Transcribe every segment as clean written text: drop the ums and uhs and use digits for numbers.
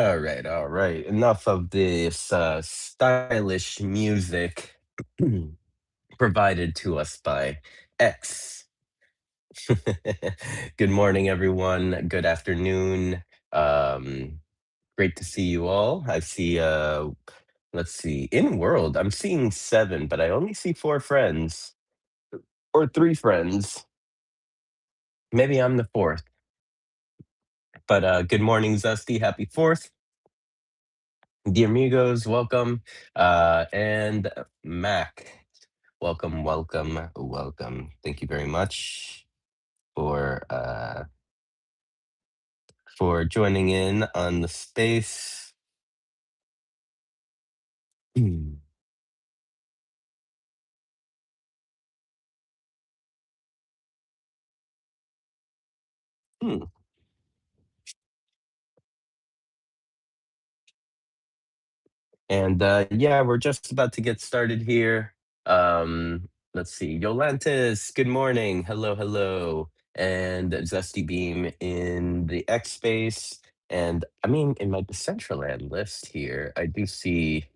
All right, all right. Enough of this stylish music provided to us by X. Good morning, everyone. Good afternoon. Um, Great to see you all. I see, let's see, in world, I'm seeing seven, but I only see four friends or three friends. Maybe I'm the fourth. But good morning, Zesty. Happy fourth. Dear amigos, welcome. And Mac, welcome, welcome, welcome. Thank you very much for uh for joining in on the space. Hmm. Hmm. And yeah, we're just about to get started here. Let's see. Yolantis, good morning. Hello, hello. And Zesty Beam in the X space. And I mean, in my Decentraland list here, I do see.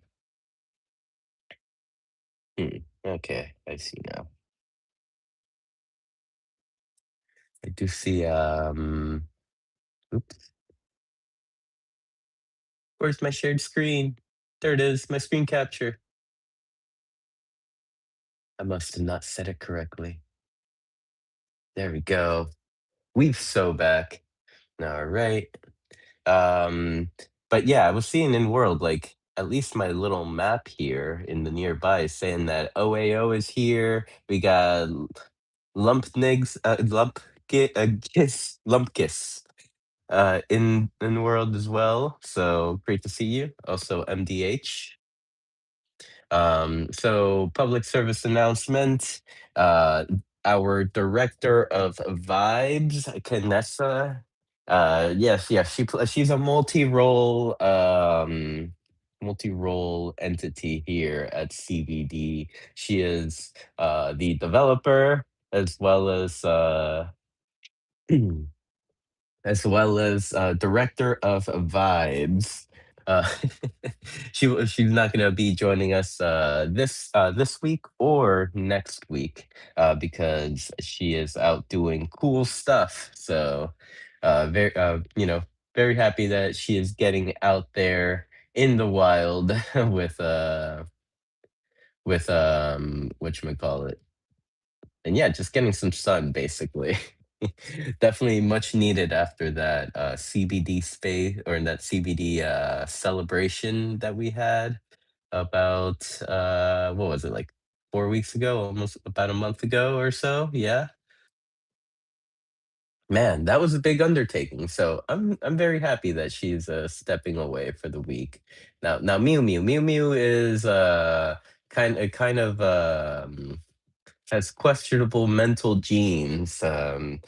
Okay, I see now. I do see, oops, where's my shared screen? There it is, my screen capture. I must have not said it correctly. There we go. We've so back. All right. Um, but yeah, I was seeing in world, like at least my little map here in the nearby is saying that OAO is here. We got Lumpnigs, Lumpkiss in the world as well. So great to see you. Also MDH. So public service announcement. Uh, our director of vibes, Kanessa. Yes, yes, she's a multi-role entity here at CBD. She is the developer as well as director of vibes. Uh, she's not gonna be joining us this week or next week because she is out doing cool stuff. So very very happy that she is getting out there in the wild with whatchamacallit, and yeah, just getting some sun basically. Definitely much needed after that CBD space or that CBD celebration that we had about what was it, like 4 weeks ago, almost about a month ago or so. Yeah. Man, that was a big undertaking. So I'm very happy that she's stepping away for the week. Now Mew is kind of has questionable mental genes. I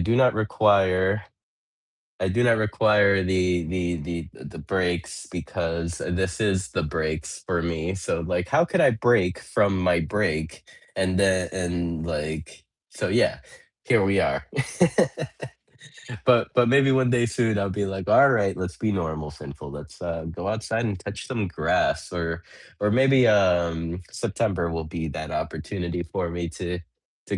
do not require the breaks because this is the breaks for me. So like, how could I break from my break and like so yeah, here we are. But maybe one day soon I'll be like, all right, let's be normal, sinful. Let's go outside and touch some grass, or maybe September will be that opportunity for me to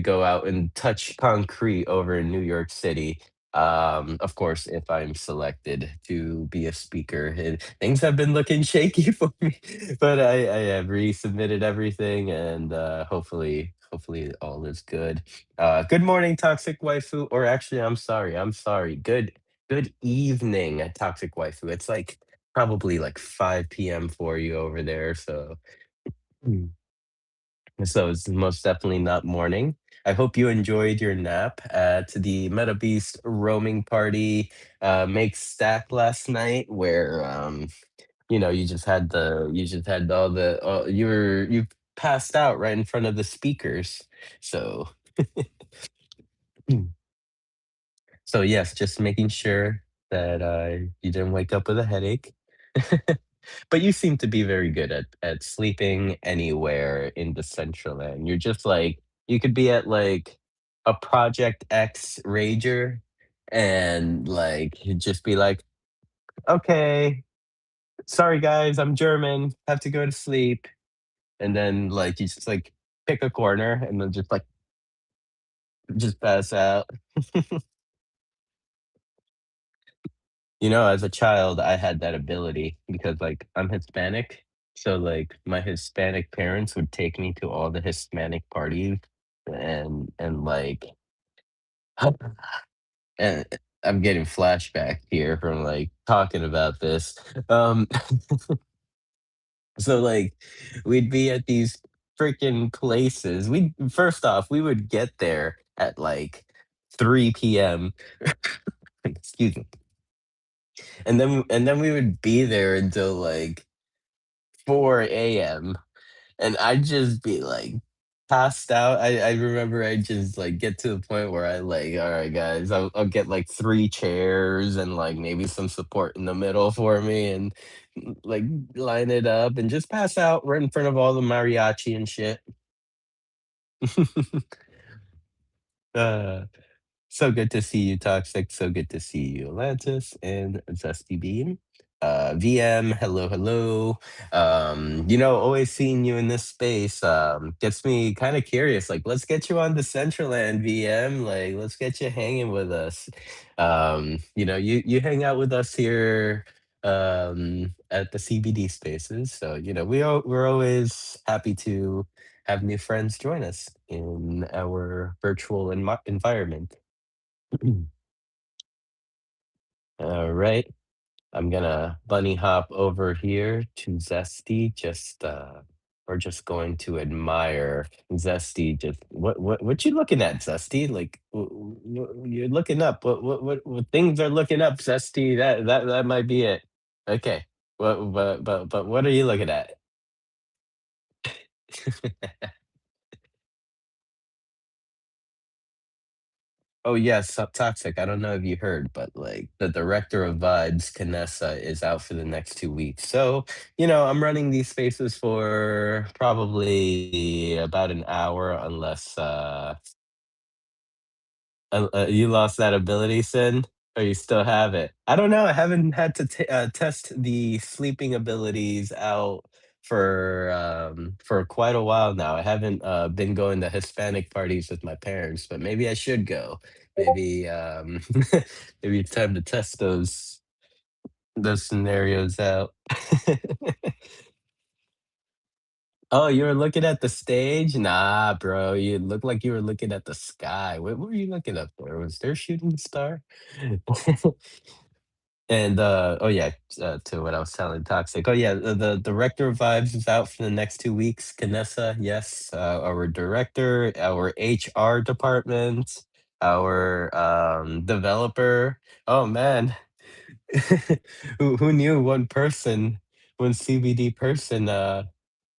go out and touch concrete over in New York City. Of course, if I'm selected to be a speaker. And things have been looking shaky for me, but I have resubmitted everything, and hopefully all is good. Good morning, toxic waifu. Or actually, I'm sorry. Good evening, toxic waifu. It's like probably like 5 p.m. for you over there. So it's most definitely not morning. I hope you enjoyed your nap at the Meta Beast roaming party make stack last night, where you just had all the you passed out right in front of the speakers. So so yes, just making sure that you didn't wake up with a headache. But you seem to be very good at sleeping anywhere in the central end. You're just like, you could be at like a Project X rager and like you'd just be like, Okay, sorry guys, I'm German. Have to go to sleep. And then like you just like pick a corner and then just like just pass out. As a child, I had that ability because like I'm Hispanic. So like my Hispanic parents would take me to all the Hispanic parties and like and I'm getting flashback here from like talking about this. Um so like we'd be at these freaking places. We first off, we would get there at like 3 p.m. Excuse me. And then we would be there until like 4 a.m. and I'd just be like passed out. I remember I just like get to the point where I like, all right, guys, I'll get like 3 chairs and like maybe some support in the middle for me and like line it up and just pass out right in front of all the mariachi and shit. uh, So good to see you, Toxic. So good to see you, Atlantis and Zesty Beam. VM, hello, hello. Always seeing you in this space gets me kind of curious. Like, let's get you on Decentraland, VM. Like, let's get you hanging with us. You hang out with us here at the CBD spaces. So, we're always happy to have new friends join us in our virtual environment. All right. I'm gonna bunny hop over here to Zesty. We're just going to admire Zesty. Just what you looking at, Zesty? Like you're looking up. What things are looking up, Zesty? That might be it. Okay. But what are you looking at? Oh yes, Toxic. I don't know if you heard, but like the director of Vibes, Canessa, is out for the next 2 weeks. So, I'm running these spaces for probably about an hour, unless you lost that ability, Sin, or you still have it. I don't know. I haven't had to test the sleeping abilities out for quite a while now. I haven't been going to Hispanic parties with my parents, but maybe I should go. Maybe maybe it's time to test those scenarios out. Oh, you were looking at the stage? Nah, bro. You looked like you were looking at the sky. What were you looking up there? Was there a shooting star? And oh yeah, to what I was telling Toxic. Oh yeah, the director of Vibes is out for the next 2 weeks. Canessa, yes, our director, our HR department, our developer. Oh man, who knew one CBD person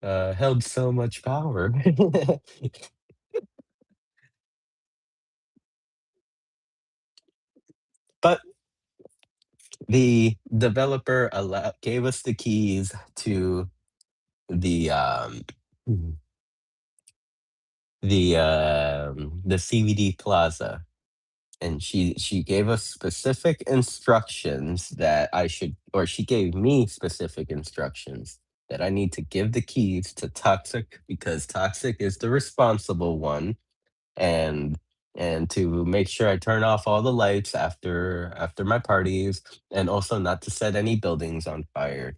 held so much power. But the developer gave us the keys to the the CBD Plaza, and she gave us specific instructions that I should, or she gave me specific instructions that I need to give the keys to Toxic because Toxic is the responsible one, and to make sure I turn off all the lights after my parties, and also not to set any buildings on fire.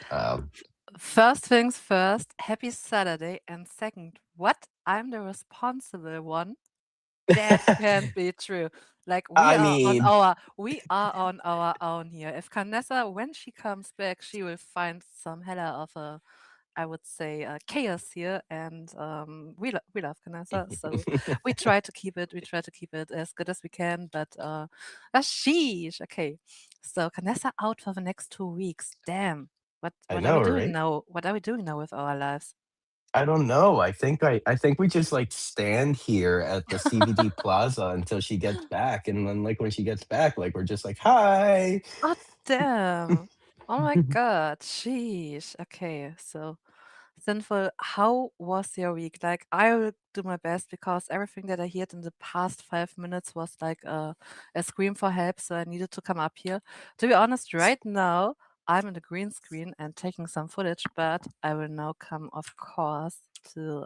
Um, First things first, happy Saturday. And second, what? I'm the responsible one? That can't be true. Like I mean, we are on our own here. If Canessa, when she comes back, she will find some hella of a, I would say, chaos here, and we love Canessa, so we try to keep it as good as we can. But sheesh, okay. So Canessa out for the next 2 weeks. Damn. I What are we know, doing right? now? What are we doing now with our lives? I don't know. I think we just like stand here at the CBD Plaza until she gets back, and then like when she gets back, like we're just like, "Hi." Oh damn. Oh my god. Sheesh. Okay, so Sinful, how was your week? Like, I will do my best because everything that I heard in the past 5 minutes was like a scream for help. So I needed to come up here. To be honest, right now, I'm in the green screen and taking some footage, but I will now come, of course, to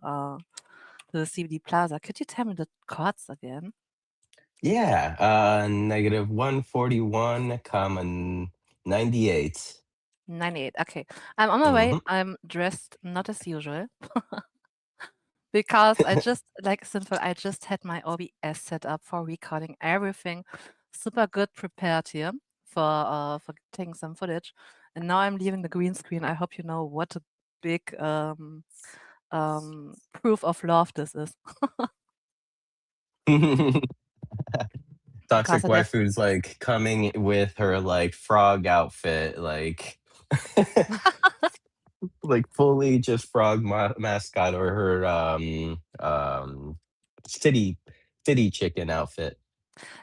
the CBD Plaza. Could you tell me the codes again? Yeah, negative 141, comma 98. 98. Okay. I'm on my way. Mhm. I'm dressed not as usual because I just, like Sinful, I just had my OBS set up for recording everything super good prepared here for taking some footage. And now I'm leaving the green screen. I hope you know what a big proof of love this is because Toxic I left. waifu's like coming with her like frog outfit, like fully just frog mascot or her city city chicken outfit.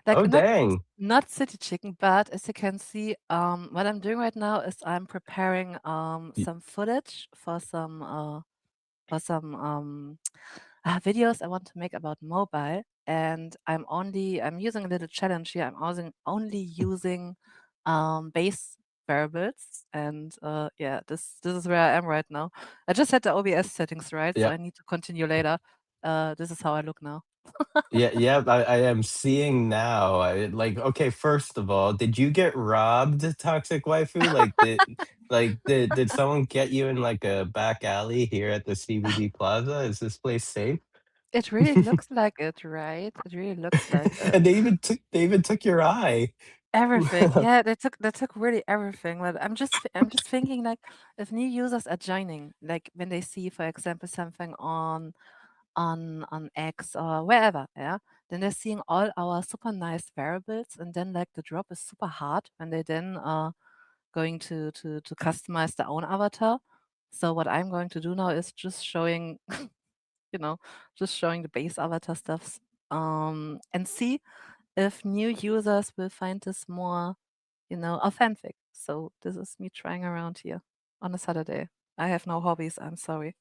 Like, Oh dang. not city chicken, but as you can see, what I'm doing right now is I'm preparing Y- some footage for some videos I want to make about mobile. And I'm using a little challenge here. I'm only using base variables. And yeah, this is where I am right now. I just had the OBS settings right, so Yeah. I need to continue later. This is how I look now. Yeah, yeah, I am seeing now. Like, okay, first of all, did you get robbed, toxic waifu? Did someone get you in like a back alley here at the CBD Plaza? Is this place safe? It really looks like it, right? It really looks like it. And they even took your eye. Everything. Yeah, they took really everything. But I'm just thinking like if new users are joining, like when they see, for example, something on X or wherever, yeah, then they're seeing all our super nice variables, and then like the drop is super hard when they then are going to customize their own avatar. So what I'm going to do now is just showing, you know, just showing the base avatar stuffs, and see if new users will find this more, authentic. So this is me trying around here on a Saturday. I have no hobbies. I'm sorry.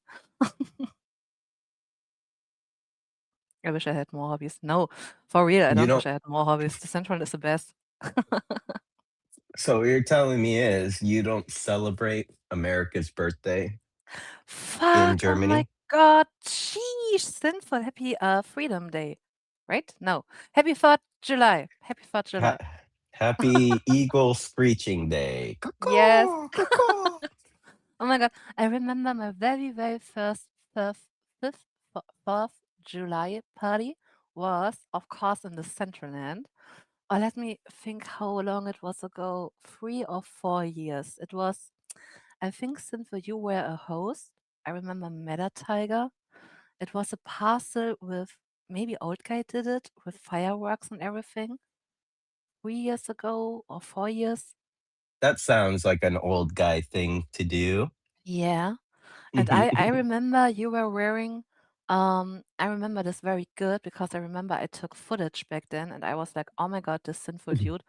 I wish I had more hobbies. No, for real, I You don't wish don't I had more hobbies. The Central is the best. so what you're telling me is you don't celebrate America's birthday in Fuck! Oh my Germany? god! Sheesh! Sinful. Happy Freedom Day, right? No, Happy 4th July. Happy 4th Ha July. Happy Eagle Screeching Day. Yes. Caw-caw, caw-caw. Oh my god! I remember my very very first fifth fifth 4th July party was, of course, in the Decentraland. Oh, let me think how long it was ago. 3 or 4 years. It was, I think, since you were a host. I remember Meta Tiger. It was a parcel with, maybe Old Guy did it with fireworks and everything. 3 years ago or 4 years. That sounds like an old guy thing to do. Yeah. And I remember you were wearing, I remember this very good because I remember I took footage back then and I was like, oh my God, this sinful dude.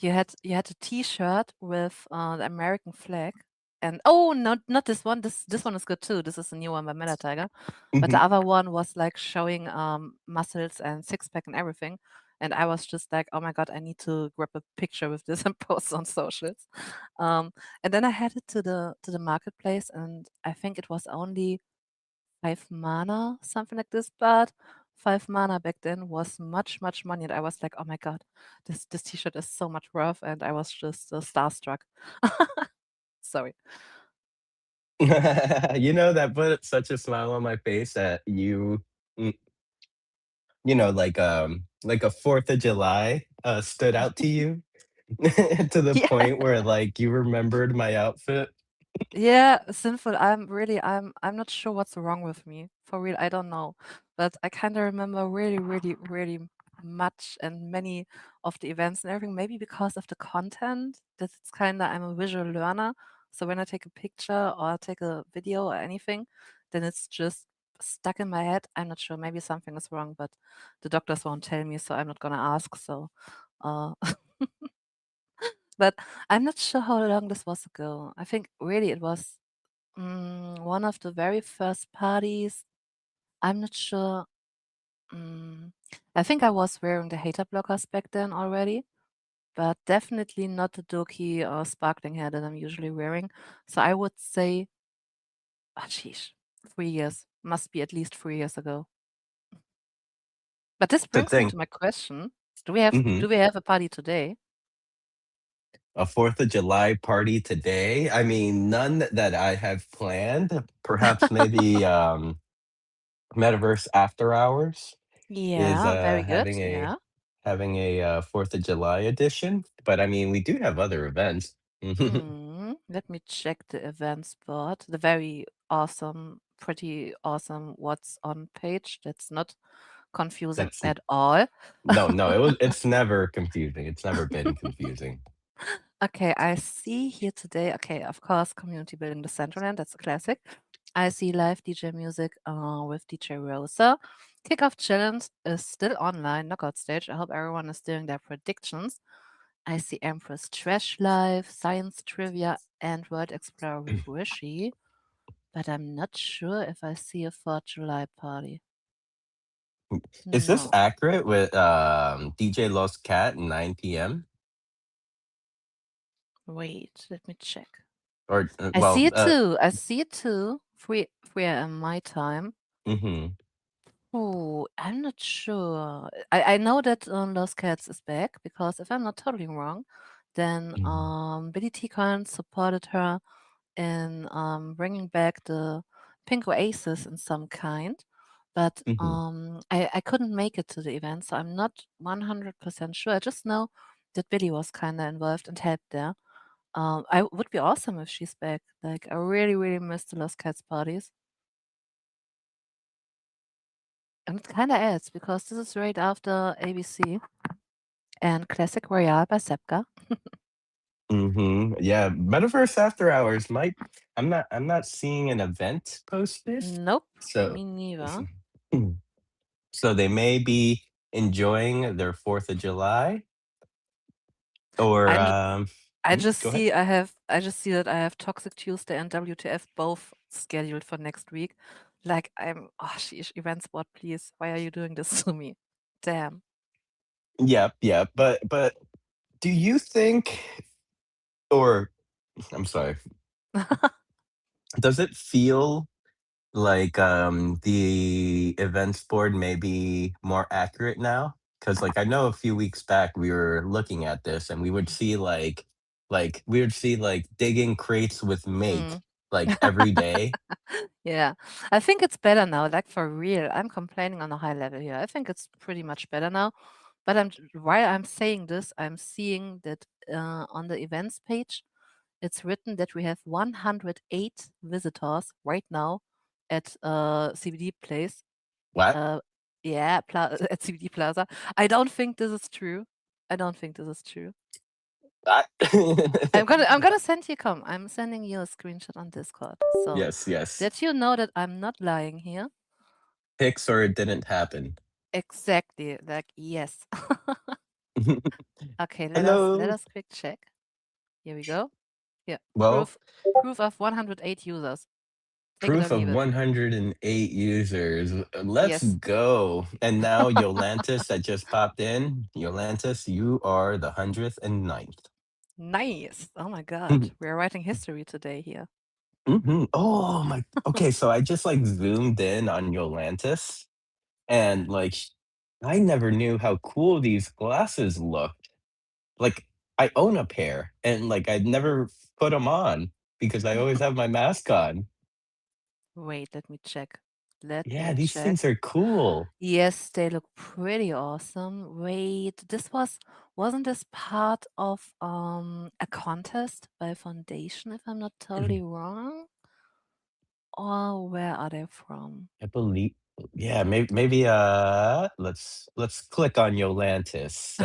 You had a T-shirt with the American flag. And oh, not this one. This one is good too. This is a new one by Meta Tiger. But the other one was like showing muscles and six pack and everything. And I was just like, oh my God, I need to grab a picture with this and post on socials. Um, and then I had it to the marketplace, and I think it was only 5 mana, something like this. But 5 mana back then was much, much money. And I was like, oh my God, this T-shirt is so much worth. And I was just starstruck. Sorry. That put such a smile on my face that mm, like a 4th of July stood out to you to the Yeah. point where like you remembered my outfit. Yeah, sinful. I'm not sure what's wrong with me. For real, I don't know. But I kind of remember really, really, really much and many of the events and everything. Maybe because of the content. That it's kind of, I'm a visual learner. So when I take a picture or take a video or anything, then it's just stuck in my head. I'm not sure. Maybe something is wrong, but the doctors won't tell me, so I'm not gonna ask. So, uh, but I'm not sure how long this was ago. I think really it was One of the very first parties, I'm not sure. Mm, I think I was wearing the hater blockers back then already, but definitely not the Doki sparkling hair that I'm usually wearing. So I would say, oh, sheesh, 3 years. Must be at least 3 years ago. But this To brings me think, to my question. Do we have mhm, do we have a party today? a 4th of July party today? I mean, none that I have planned. Perhaps maybe, Metaverse After Hours is, Yeah, very good. Yeah. having a, 4th of July edition, but, I mean, we do have other events. Let me check the events board. The very awesome, pretty awesome what's on page. That's not confusing That's at all. no, no, it's never confusing, it's never been confusing. Okay, I see here today, okay, of course, community building the Decentraland, that's a classic. I see live DJ music with DJ Rosa. Kickoff challenge is still online, knockout stage. I hope everyone is doing their predictions. I see Empress Trash Live, Science Trivia, and World Explorer with Rishi, but I'm not sure if I see a 4th July party. Is this No. accurate with, DJ Lost Cat, 9 p.m.? Wait, let me check. Or, I see it too. I see it too. 3 a.m. my time. mhm, Oh, I'm not sure. I know that Lost Cats is back because if I'm not totally wrong, then mhm, Billy T. Khan supported her in bringing back the Pink Oasis in some kind. But mhm. I couldn't make it to the event, so I'm not 100% sure. I just know that Billy was kind of involved and helped there. I would be awesome if she's back. Like, I really, really miss the Lost Cats parties. And it kind of adds because this is right after ABC and Classic Royale by Sepka. Mhm. Yeah, Metaverse After Hours might I'm not seeing an event posted, Nope, so me neither. so they may be enjoying their 4th of July or, I'm I just go ahead. see I just see that I have Toxic Tuesday and WTF both scheduled for next week. Like I'm oh sheesh, event spot, please. Why are you doing this to me? Damn. Yep, yep, but do you think or I'm sorry, does it feel like, the events board may be more accurate now? Because like, I know a few weeks back, we were looking at this, and we would see, we would see, like, digging crates with Mm. make, like, every day. Yeah. I think it's better now, like for real. I'm complaining on a high level here. I think it's pretty much better now. But while I'm saying this, I'm seeing that on the events page, it's written that we have 108 visitors right now at CBD Place. What? Uh, yeah, at CBD Plaza. I don't think this is true. I don't think this is true. What? I'm gonna send you come. I'm sending you a screenshot on Discord. So Yes, yes. that you know that I'm not lying here. Pics or it didn't happen. Exactly. Like yes. Okay, let Hello. us quick check. Here we go. Yeah, Well, proof of 108 users. Take it or proof of leave it. 108 users. Let's Yes. go. And now Yolantis that just popped in. Yolantis, you are the 100th and ninth. Nice. Oh my god. We're writing history today here. Mhm. Oh my okay, so I just, like, zoomed in on Yolantis, and, like, I never knew how cool these glasses looked. Like, I own a pair, and, like, I'd never put them on because I always have my mask on. Wait, let me check. Let Yeah, me these check. things are cool. Yes, they look pretty awesome. Wait, wasn't this part of a contest by Foundation, if I'm not totally wrong? Or where are they from? I believe yeah, maybe, let's click on Yolantis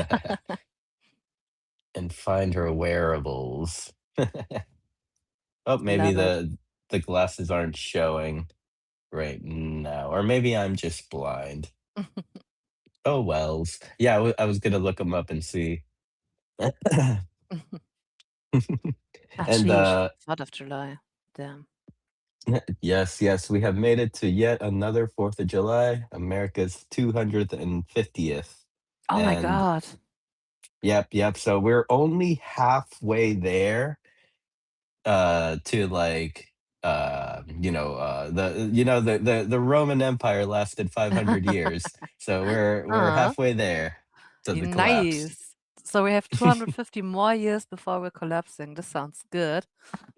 and find her wearables. Oh, maybe Love it. the glasses aren't showing right now, or maybe I'm just blind. Oh, wells. Yeah, I was gonna look them up and see. Ah, And, sheesh, 4th of July. Damn. Yes, yes, we have made it to yet another 4th of July, America's 250th. Oh my And god. yep, yep. So we're only halfway there to like the Roman Empire lasted 500 years. So we're Ah, halfway there to the collapse. nice. So we have 250 more years before we're collapsing. This sounds good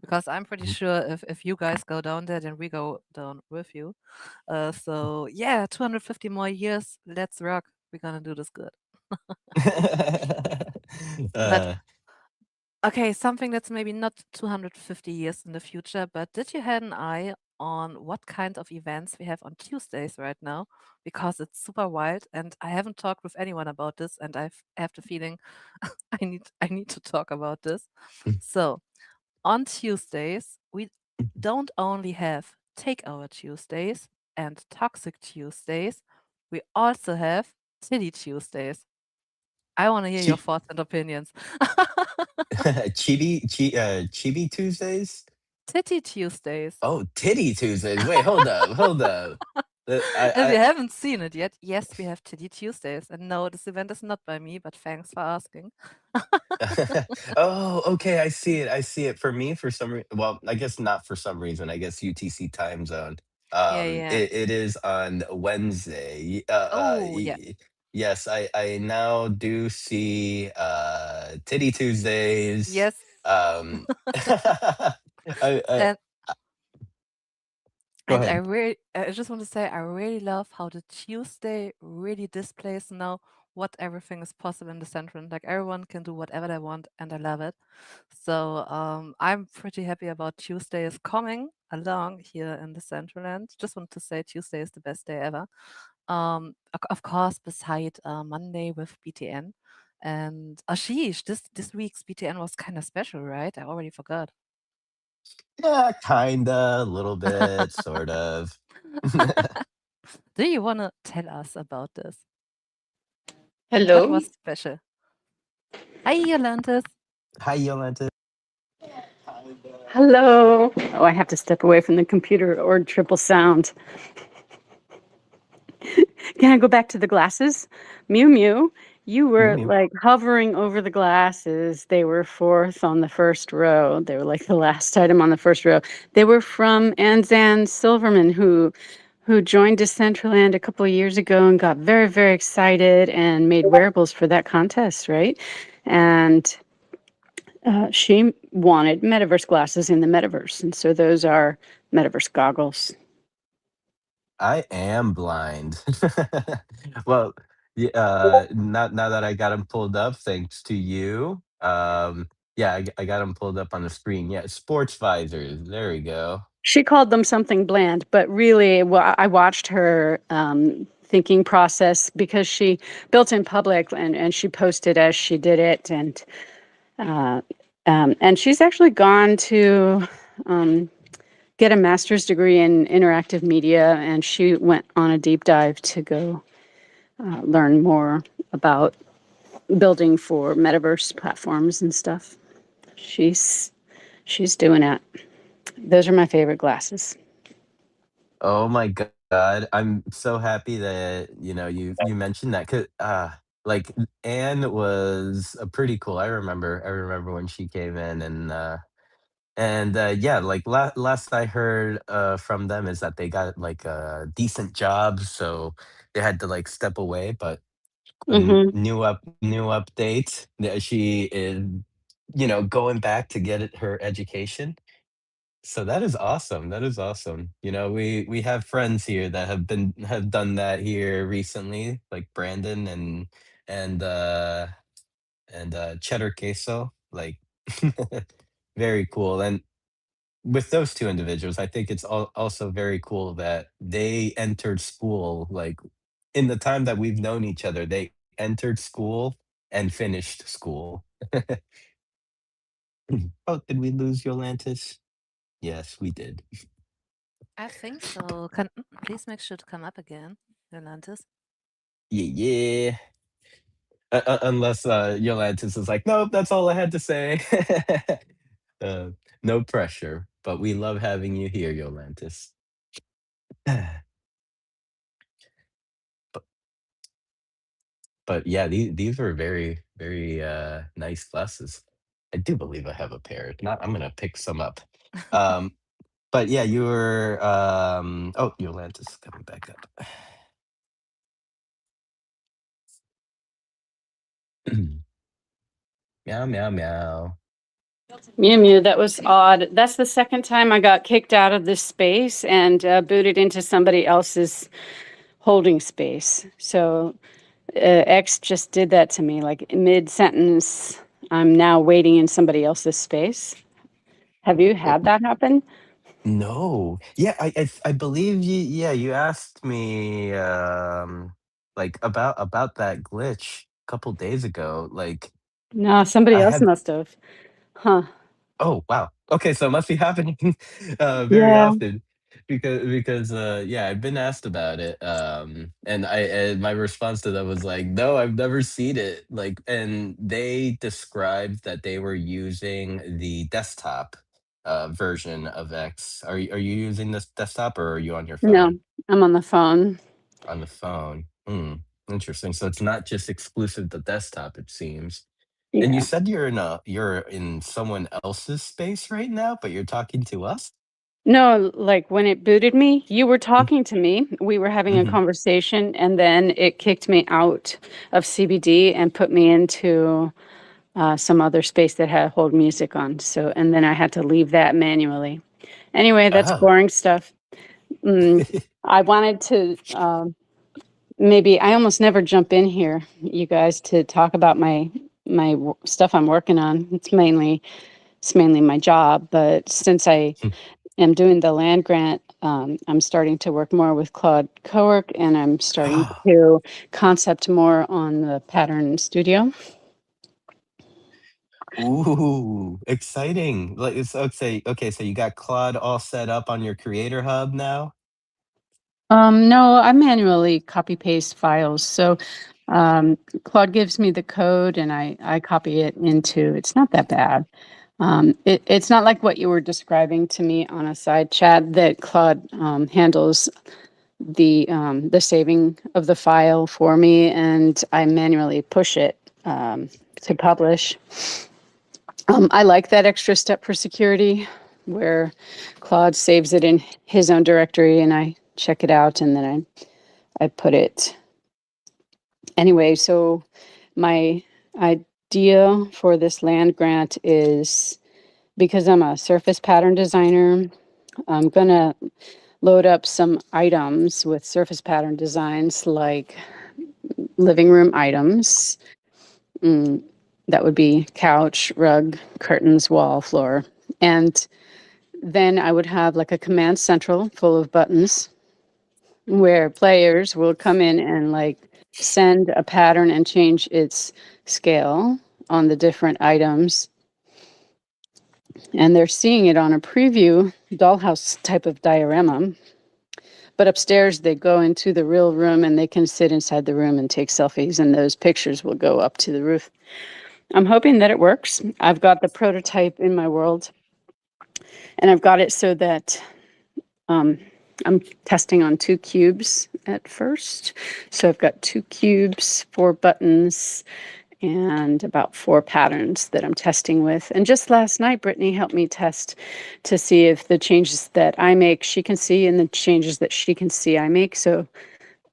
because I'm pretty sure if you guys go down there, then we go down with you. So yeah, 250 more years. Let's rock. We're gonna do this good. But uh okay, something that's maybe not 250 years in the future, but did you have an eye on what kind of events we have on Tuesdays right now? Because it's super wild, and I haven't talked with anyone about this, and I have the feeling I need to talk about this. So on Tuesdays, we don't only have Takeover Tuesdays and Toxic Tuesdays, we also have Titty Tuesdays. I want to hear your chi- thoughts and opinions. chibi Tuesdays. Titty Tuesdays. Oh, titty Tuesdays. Wait, hold up. If you I haven't seen it yet, yes, we have Titty Tuesdays. And no, this event is not by me, but thanks for asking. Oh, okay, I see it. I see it. For me, for some reason, well, I guess not for some reason. I guess UTC time zone. Yeah, yeah. It is on Wednesday. Oh, yeah. Yes, I now do see Titty Tuesdays. Yes. Um, I And go And ahead. I just want to say, I really love how the Tuesday really displays now what everything is possible in the Central. Like everyone can do whatever they want, and I love it. So I'm pretty happy about Tuesday is coming along here in the Central Land. Just want to say Tuesday is the best day ever. Of course, beside Monday with BTN. And sheesh, this week's BTN was kind of special, right? I already forgot. Yeah, kinda, a little bit, sort of. Do you want to tell us about this? What Hello. was special? Hi, Yolantis. Hi, Yolanta. Hello. Oh, I have to step away from the computer or triple sound. Can I go back to the glasses? Mew Mew, you Mew were mew. like hovering over the glasses. They were fourth on the first row. They were like the last item on the first row. They were from Anzan Silverman, who joined Decentraland a couple of years ago and got very, very excited and made wearables for that contest, right? And she wanted metaverse glasses in the metaverse. And so those are metaverse goggles. I am blind. Well, now that I got them pulled up, thanks to you. Yeah, I got them pulled up on the screen. Yeah, sports visors. There we go. She called them something bland, but really, well, I watched her thinking process because she built in public and she posted as she did it. Uh, and she's actually gone to get a master's degree in interactive media, and she went on a deep dive to go learn more about building for metaverse platforms and stuff. She's she's doing it. Those are my favorite glasses. Oh my God, I'm so happy that you mentioned that. Cause like Anne was a pretty cool. I remember when she came in and yeah, like last I heard from them is that they got like a decent job, so they had to like step away. But a Hmm. new update that she is going back to get her education. So that is awesome. That is awesome. We have friends here that have done that here recently, like Brandon and Cheddar Queso. Like very cool. And with those two individuals, I think it's also very cool that they entered school like in the time that we've known each other. They entered school and finished school. Oh, did we lose Yolantis? Yes, we did. I think so. Please make sure to come up again, Yolantis. Yeah, yeah. Unless Yolantis is like, nope, that's all I had to say. uh, no pressure. but we love having you here, Yolantis. but but yeah, these were very nice glasses. I do believe I have a pair. If not, I'm gonna pick some up. Um, but yeah, you were oh, Yolantis is coming back up. Meow meow meow. Mew Mew, that was odd. That's the second time I got kicked out of this space and booted into somebody else's holding space. So X just did that to me, like mid sentence. I'm now waiting in somebody else's space. Have you had that happen? No. Yeah, I believe you, yeah, you asked me like about that glitch a couple days ago. Like No, somebody I else had must have. Huh. oh wow. Okay, so it must be happening very Yeah. often because yeah, I've been asked about it. And my response to that was like, "No, I've never seen it." Like and they described that they were using the desktop version of X. Are you using this desktop or are you on your No, phone? I'm on the phone. On the phone. Hmm. Interesting. So it's not just exclusive to desktop, it seems. And you Yeah. said you're in someone else's space right now, but you're talking to us? No, like when it booted me, you were talking to me. We were having a Mm-hmm. conversation, and then it kicked me out of CBD and put me into some other space that had hold music on. So, and then I had to leave that manually. Anyway, that's Oh. boring stuff. I wanted to maybe I almost never jump in here, you guys, to talk about my stuff I'm working on. It's mainly my job, but since I am doing the land grant, I'm starting to work more with Claude Cowork, and I'm starting to concept more on the pattern studio. Ooh, exciting. Like it's okay, so you got Claude all set up on your creator hub now? No, I manually copy paste files. So Claude gives me the code and I copy it into, it's not that bad. It's not like what you were describing to me on a side chat that Claude handles the saving of the file for me and I manually push it to publish. I like that extra step for security where Claude saves it in his own directory and I check it out and then I put it anyway. So my idea for this land grant is because I'm a surface pattern designer, I'm gonna load up some items with surface pattern designs like living room items. Mm, that would be couch, rug, curtains, wall, floor. And then I would have like a command central full of buttons where players will come in and like send a pattern and change its scale on the different items. And they're seeing it on a preview dollhouse type of diorama. But upstairs, they go into the real room and they can sit inside the room and take selfies, and those pictures will go up to the roof. I'm hoping that it works. I've got the prototype in my world, and I've got it so that um, I'm testing on 2 cubes at first. So I've got 2 cubes, 4 buttons, and about 4 patterns that I'm testing with. And just last night, Brittany helped me test to see if the changes that I make, she can see, and the changes that she can see, I make. So,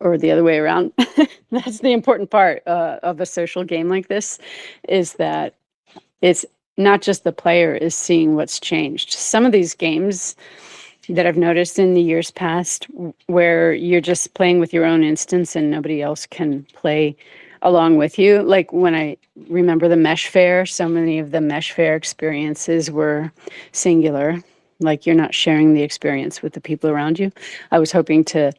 or the other way around. That's the important part of a social game like this, is that it's not just the player is seeing what's changed. Some of these games that I've noticed in the years past where you're just playing with your own instance and nobody else can play along with you. Like when I remember the Mesh Fair, so many of the Mesh Fair experiences were singular, like you're not sharing the experience with the people around you. I was hoping to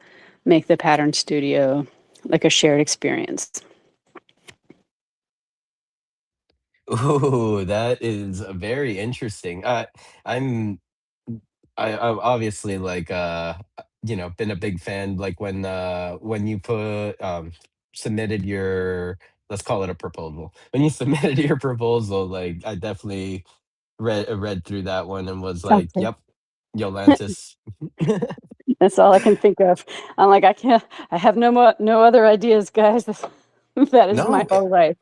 make the Pattern Studio like a shared experience. Ooh, that is very interesting. I'm I'm obviously like been a big fan like when you put submitted your, let's call it a proposal. When you submitted your proposal, like I definitely read through that one and was like, Okay. yep. Yolantis. That's all I can think of. I'm like, I can't. I have no other ideas, guys. That is my No, whole life.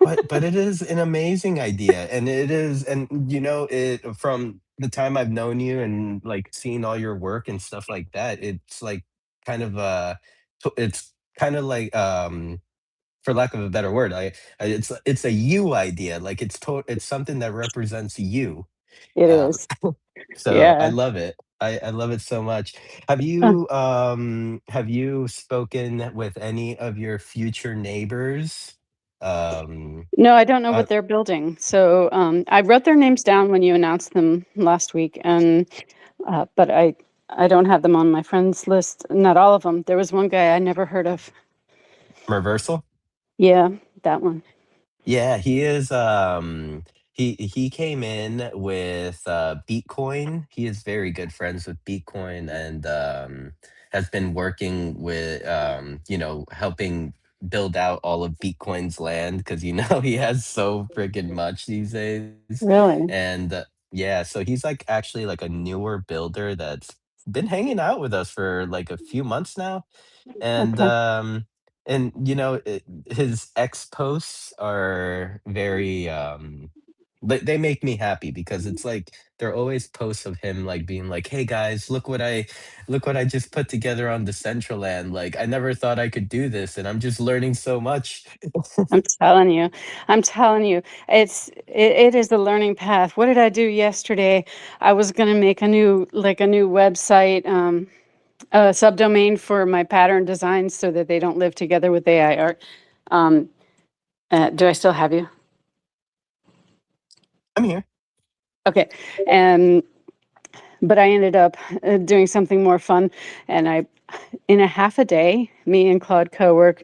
but it is an amazing idea, and it is, and it from the time I've known you and like seeing all your work and stuff like that, it's like kind of it's kind of like for lack of a better word, it's a you idea, like it's something that represents you. It Um, is. so I Yeah. love it. I love it so much. Uh, Have you spoken with any of your future neighbors? Um, no, I don't know uh, what they're building. So I wrote their names down when you announced them last week, and but I don't have them on my friends list. Not all of them. There was one guy I never heard of. Reversal? Yeah, that one. Yeah, he is he came in with Bitcoin. He is very good friends with Bitcoin, and has been working with helping build out all of Bitcoin's land, because he has so freaking much these days. Really? And yeah, so he's like actually like a newer builder that's been hanging out with us for like a few months now. and Okay. um and his ex posts are very they make me happy, because it's like they're always posts of him like being like, hey guys, look what I just put together on Decentraland. Like, I never thought I could do this, and I'm just learning so much. I'm telling you. I'm telling you. It is the learning path. What did I do yesterday? I was gonna make a new website, a subdomain for my pattern designs so that they don't live together with AI art. Um, do I still have you? I'm here. Okay. And but I ended up doing something more fun, and in a half a day, me and Claude Cowork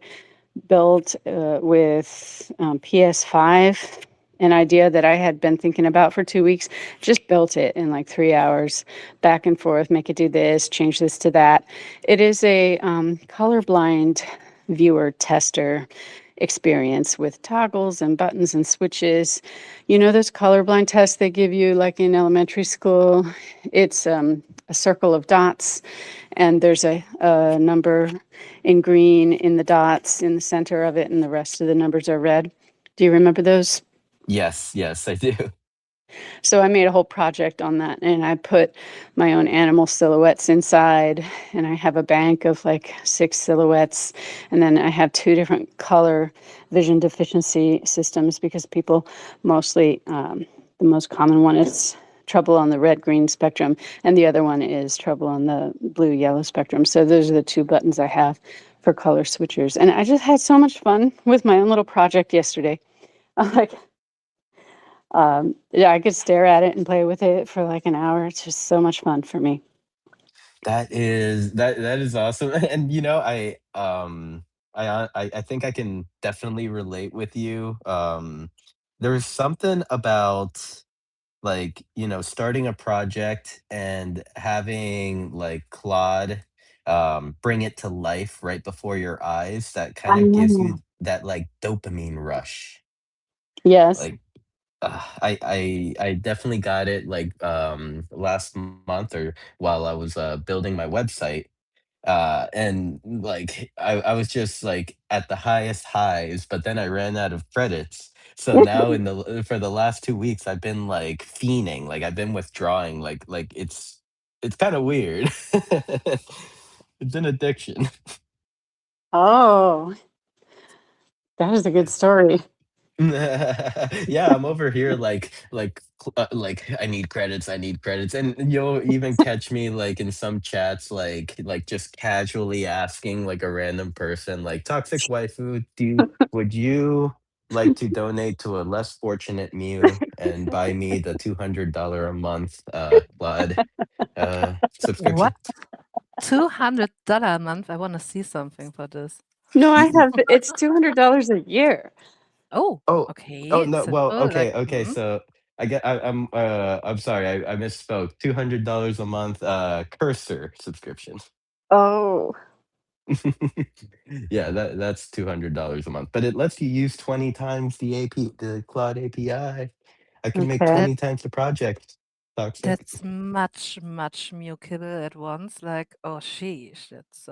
built with PS5 an idea that I had been thinking about for 2 weeks. Just built it in like 3 hours, back and forth, make it do this, change this to that. It is a colorblind viewer tester experience with toggles and buttons and switches. You know those colorblind tests they give you like in elementary school? It's a circle of dots, and there's a number in green in the dots in the center of it, and the rest of the numbers are red. Do you remember those? Yes, yes, I do. So I made a whole project on that, and I put my own animal silhouettes inside, and I have a bank of like 6 silhouettes, and then I have two different color vision deficiency systems because people mostly, the most common one is trouble on the red green spectrum, and the other one is trouble on the blue yellow spectrum. So those are the two buttons I have for color switchers, and I just had so much fun with my own little project yesterday. Like, yeah, I could stare at it and play with it for like an hour. It's just so much fun for me. That is awesome. And I think I can definitely relate with you. There's something about like, starting a project and having like Claude bring it to life right before your eyes, that I kind of gives you know. that like dopamine rush. Yes. Like, I definitely got it like last month, or while I was building my website. And like I was just like at the highest highs, but then I ran out of credits. So now for the last 2 weeks, I've been like fiending, like I've been withdrawing, like it's kind of weird. It's an addiction. Oh, that is a good story. Yeah, I'm over here like I need credits, I need credits, and you'll even catch me like in some chats, like just casually asking like a random person, like, toxic waifu, would you like to donate to a less fortunate Mew and buy me the $200 a month Claude subscription? What? $200 a month? I want to see something for this. No, it's $200 a year. Oh, Oh, oh, okay. no, well, Simple. Like, okay, so I'm sorry, I misspoke. $200 a month, Cursor subscription. Oh, Yeah, that's $200 a month, but it lets you use 20 times the Claude API. I can make okay. that 20 times the project. toxic. That's much, much more kibble at once. Like, oh sheesh, that's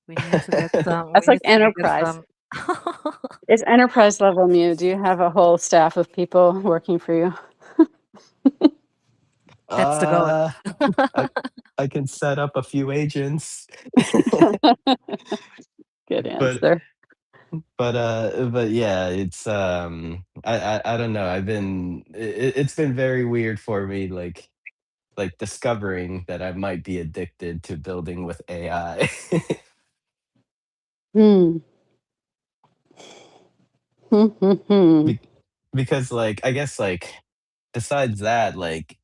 we need to get some. That's We like need to get enterprise. some. It's enterprise level Mew. Do you have a whole staff of people working for you? That's the goal. uh I I can set up a few agents. Good but answer. but yeah, it's I don't know. It's been very weird for me, like discovering that I might be addicted to building with AI. Hmm. Hmm, hmm, hmm. Be- because like I guess like besides that, like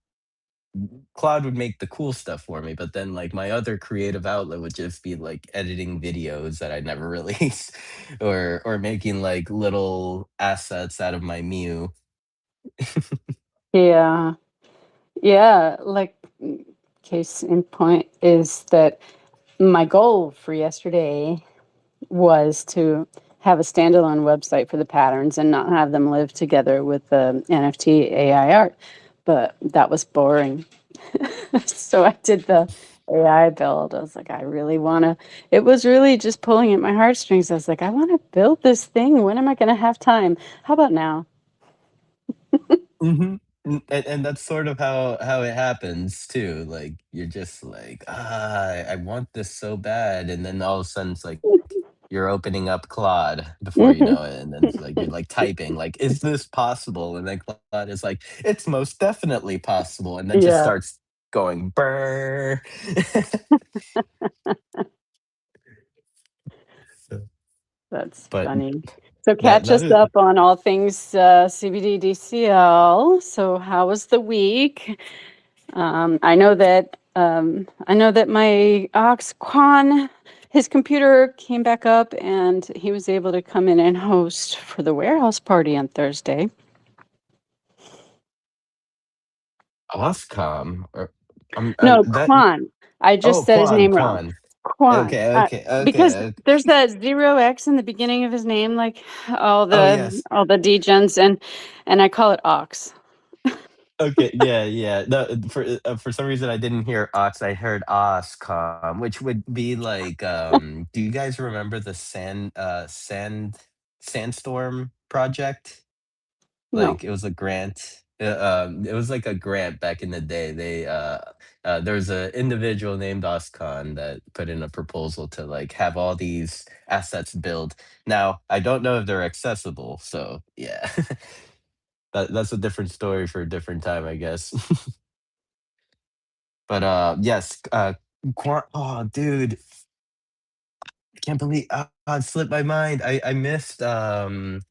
Claude would make the cool stuff for me, but then like my other creative outlet would just be like editing videos that I never release, or making like little assets out of my Mew. Yeah. Yeah. Like, case in point is that my goal for yesterday was to have a standalone website for the patterns and not have them live together with the NFT AI art. But that was boring. So I did the AI build. I was like, I really want to. It was really just pulling at my heartstrings. I was like, I want to build this thing. When am I going to have time? How about now? Hmm. And that's sort of how it happens too. Like you're just like, I want this so bad, and then all of a sudden it's like you're opening up Claude before you Mhm. know it, and then it's like you're like typing, like, is this possible? And then Claude is like, it's most definitely possible, and then just Yeah, starts going brr. So, that's but funny. So that catch that us is up on all things CBD DCL. So how was the week? I know that my ox Quan, his computer came back up and he was able to come in and host for the warehouse party on Thursday. Oscom or No, that. Quan. I just Oh, said his Quan, name wrong. Quan. Quan. Okay, okay, Because okay. there's that zero X in the beginning of his name, like Oh yes. all the degens, and I call it ox. Okay, yeah, yeah. No, for some reason I didn't hear ox. I heard Oscom, which would be like. Do you guys remember the sandstorm project? No. Like it was a grant. It was like a grant back in the day. There was an individual named Oscon that put in a proposal to like have all these assets built. Now I don't know if they're accessible, so yeah. That's a different story for a different time, I guess. But yes, oh, dude, I can't believe it slipped my mind. I missed the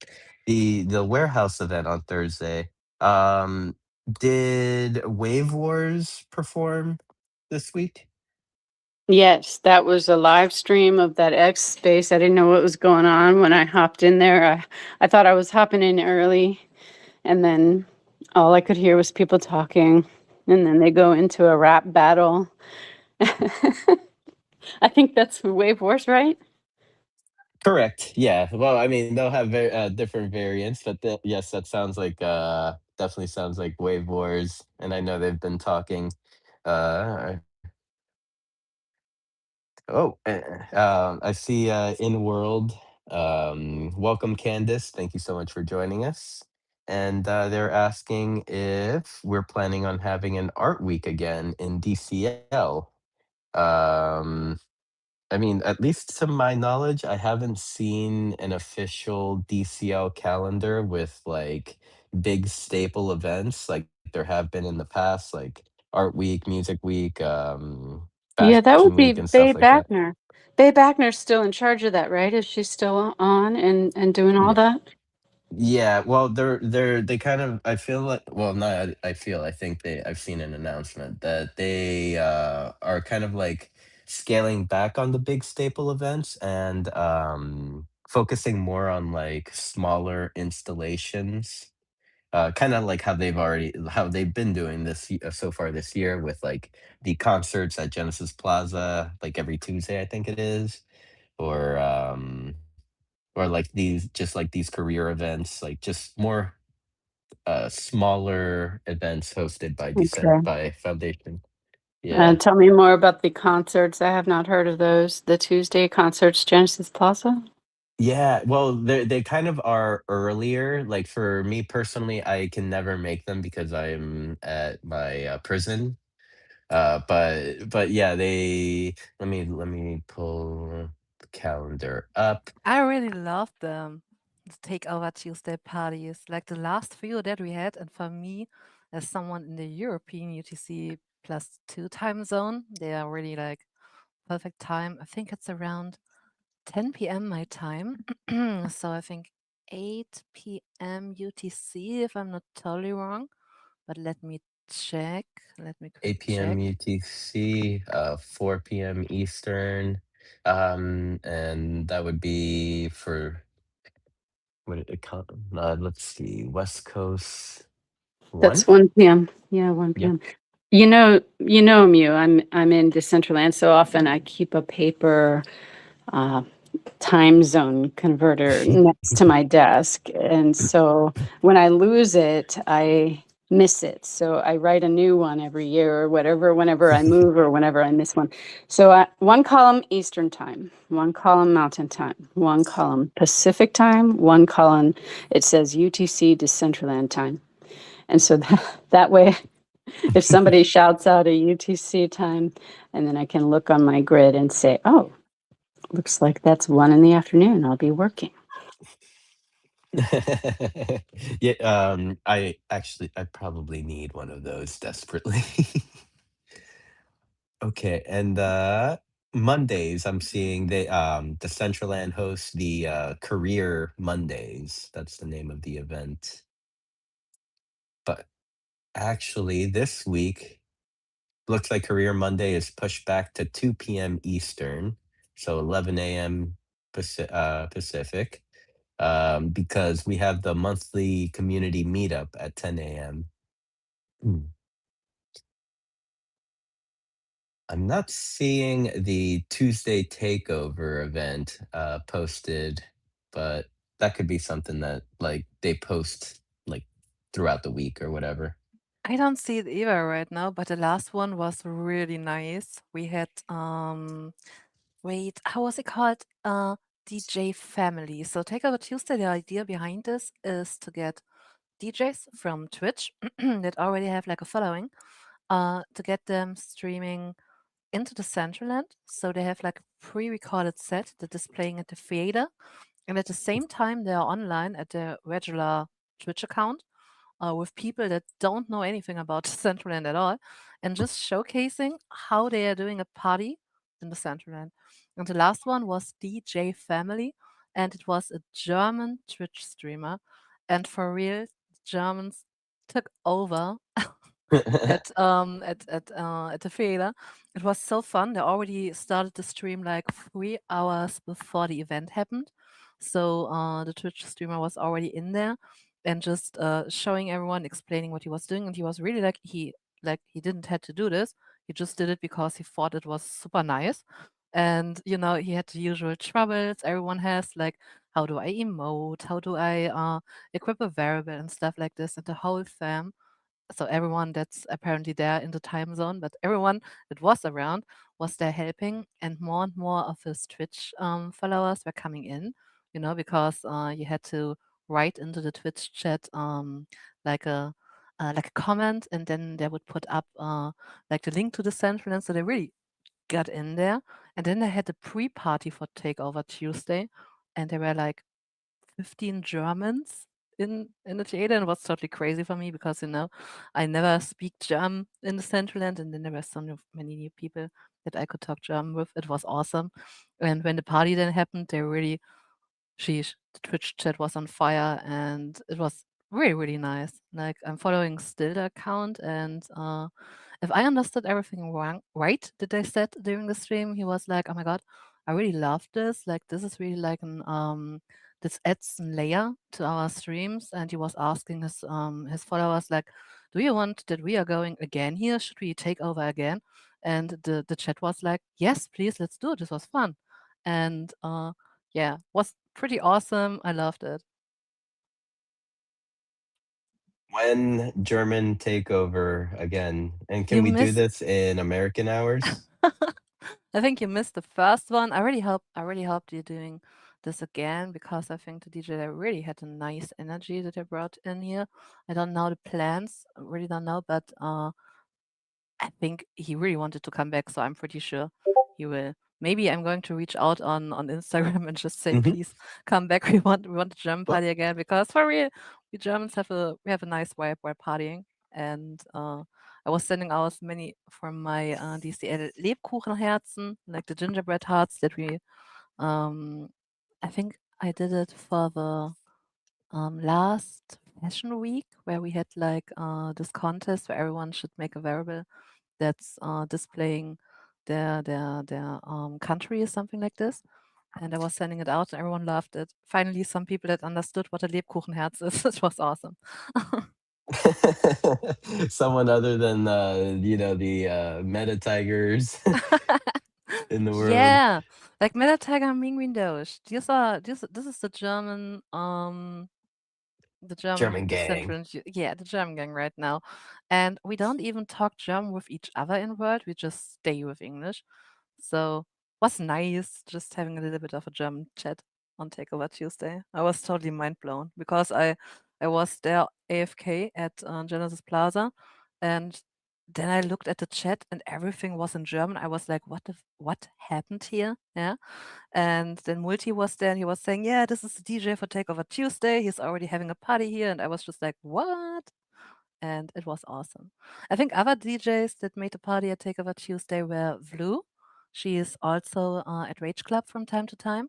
warehouse event on Thursday. Um, did Wave Wars perform this week? Yes, that was a live stream of that X space. I didn't know what was going on when I hopped in there. I thought I was hopping in early, and then all I could hear was people talking, and then they go into a rap battle. I think that's Wave Wars, right? Correct. Yeah. Well, I mean, they'll have different variants, but yes, that sounds like definitely sounds like Wave Wars, and I know they've been talking. Uh, I see in world. Welcome, Candice. Thank you so much for joining us. And they're asking if we're planning on having an art week again in DCL. Um, I mean, at least to my knowledge, I haven't seen an official DCL calendar with like big staple events like there have been in the past, like Art Week, Music Week, Yeah, that Fashion would Week, be and Faye stuff like that. Backner. Faye Backner's still in charge of that, right? Is she still on and doing all that? Yeah, well, they kind of I feel like well, not I feel I think I've seen an announcement that they are kind of like scaling back on the big staple events and focusing more on like smaller installations. Kind of like how they've been doing so far this year with like the concerts at Genesis Plaza like every Tuesday I think it is, or or like these just like these career events, like just more smaller events hosted by Okay. by Foundation. Yeah. Tell me more about the concerts. I have not heard of those. The Tuesday concerts, Genesis Plaza? Yeah, well, they kind of are earlier. Like for me personally, I can never make them because I'm at my prison. But yeah, they let me pull the calendar up. I really love them. The Takeover Tuesday parties, like the last few that we had. And for me, as someone in the European UTC +2 time zone, they are really like perfect time. I think it's around 10 p.m. my time. So I think 8 p.m. UTC, if I'm not totally wrong. But let me check. Let me quick 8 p.m. check. UTC, 4 p.m. Eastern, and that would be for what it come. Let's see, West Coast That's 1. 1 p.m. Yeah, Yep. 1 p.m. Mew. I'm in Decentraland, so often I keep a paper uh, time zone converter next to my desk, and so when I lose it, I miss it. So I write a new one every year or whatever, whenever I move or whenever I miss one. So one column Eastern time, one column Mountain time, one column Pacific time, one column it says UTC Decentraland time. And so that way, if somebody shouts out a UTC time, and then I can look on my grid and say, oh, looks like that's 1 in the afternoon. I'll be working. Yeah, I probably need one of those desperately. Okay, and Mondays I'm seeing the Centraland hosts the Career Mondays. That's the name of the event. But actually this week looks like Career Monday is pushed back to 2 p.m. Eastern, so 11 a.m. Pacific, because we have the monthly community meetup at 10 a.m. Hmm. I'm not seeing the Tuesday takeover event posted, but that could be something that like they post like throughout the week or whatever. I don't see it either right now, but the last one was really nice. We had wait, how was it called? DJ Family. So Takeover Tuesday, the idea behind this is to get DJs from Twitch that already have like a following, to get them streaming into the Decentraland. So they have like a pre-recorded set that is playing at the theater, and at the same time they are online at their regular Twitch account, with people that don't know anything about Decentraland at all, and just showcasing how they are doing a party in the Decentraland. And the last one was DJ Family, and it was a German Twitch streamer. And for real, Germans took over at the theater. It was so fun. They already started the stream like 3 hours before the event happened. So the Twitch streamer was already in there and just showing everyone, explaining what he was doing. And he was really like he didn't had to do this. He just did it because he thought it was super nice. And he had the usual troubles everyone has, like how do I emote, how do I equip a variable and stuff like this. And the whole fam, so everyone that's apparently there in the time zone, but everyone that was around was there helping, and more of his Twitch followers were coming in, because you had to write into the Twitch chat like a like a comment, and then they would put up like the link to the central, and so they really got in there. And then they had a pre-party for Takeover Tuesday, and there were like 15 Germans in the theater, and it was totally crazy for me because I never speak German in the Centraland, and then there were many new people that I could talk German with. It was awesome. And when the party then happened, they really sheesh, the Twitch chat was on fire, and it was really, really nice. Like, I'm following still the account, and if I understood everything right that they said during the stream, he was like, "Oh my god, I really love this. Like, this is really like this adds a layer to our streams." And he was asking his followers like, "Do you want that we are going again here? Should we take over again?" And the chat was like, "Yes, please, let's do it. This was fun." And yeah, was pretty awesome. I loved it. When German takeover again, and can You we do missed. this in American hours? I think you missed the first one. I really hope you're doing this again because I think the DJ there really had a nice energy that they brought in here. I don't know the plans, I really don't know, but I think he really wanted to come back, so I'm pretty sure he will. Maybe I'm going to reach out on Instagram and just say, Mhm. please come back. We want a German Well, party again because for real, we Germans have a nice vibe while partying. And I was sending out many from my DCL Lebkuchenherzen, like the gingerbread hearts that we. Um, I think I did it for the last fashion week where we had like this contest where everyone should make a wearable that's displaying their country or something like this. And I was sending it out and everyone loved it. Finally, some people that understood what a Lebkuchenherz is. It was awesome. someone other than the meta tigers in the world. Yeah, like Meta Tiger and Mingwin Doge. This is the German German gang. Decentraland, yeah, the German gang right now. And we don't even talk German with each other in word, we just stay with English. So was nice just having a little bit of a German chat on Takeover Tuesday. I was totally mind blown because I was there AFK at Genesis Plaza, and then I looked at the chat and everything was in German. I was like, what happened here? Yeah. And then Multi was there and he was saying, yeah, this is the DJ for Takeover Tuesday. He's already having a party here. And I was just like, what? And it was awesome. I think other DJs that made a party at Takeover Tuesday were Vlu. She is also at Rage Club from time to time.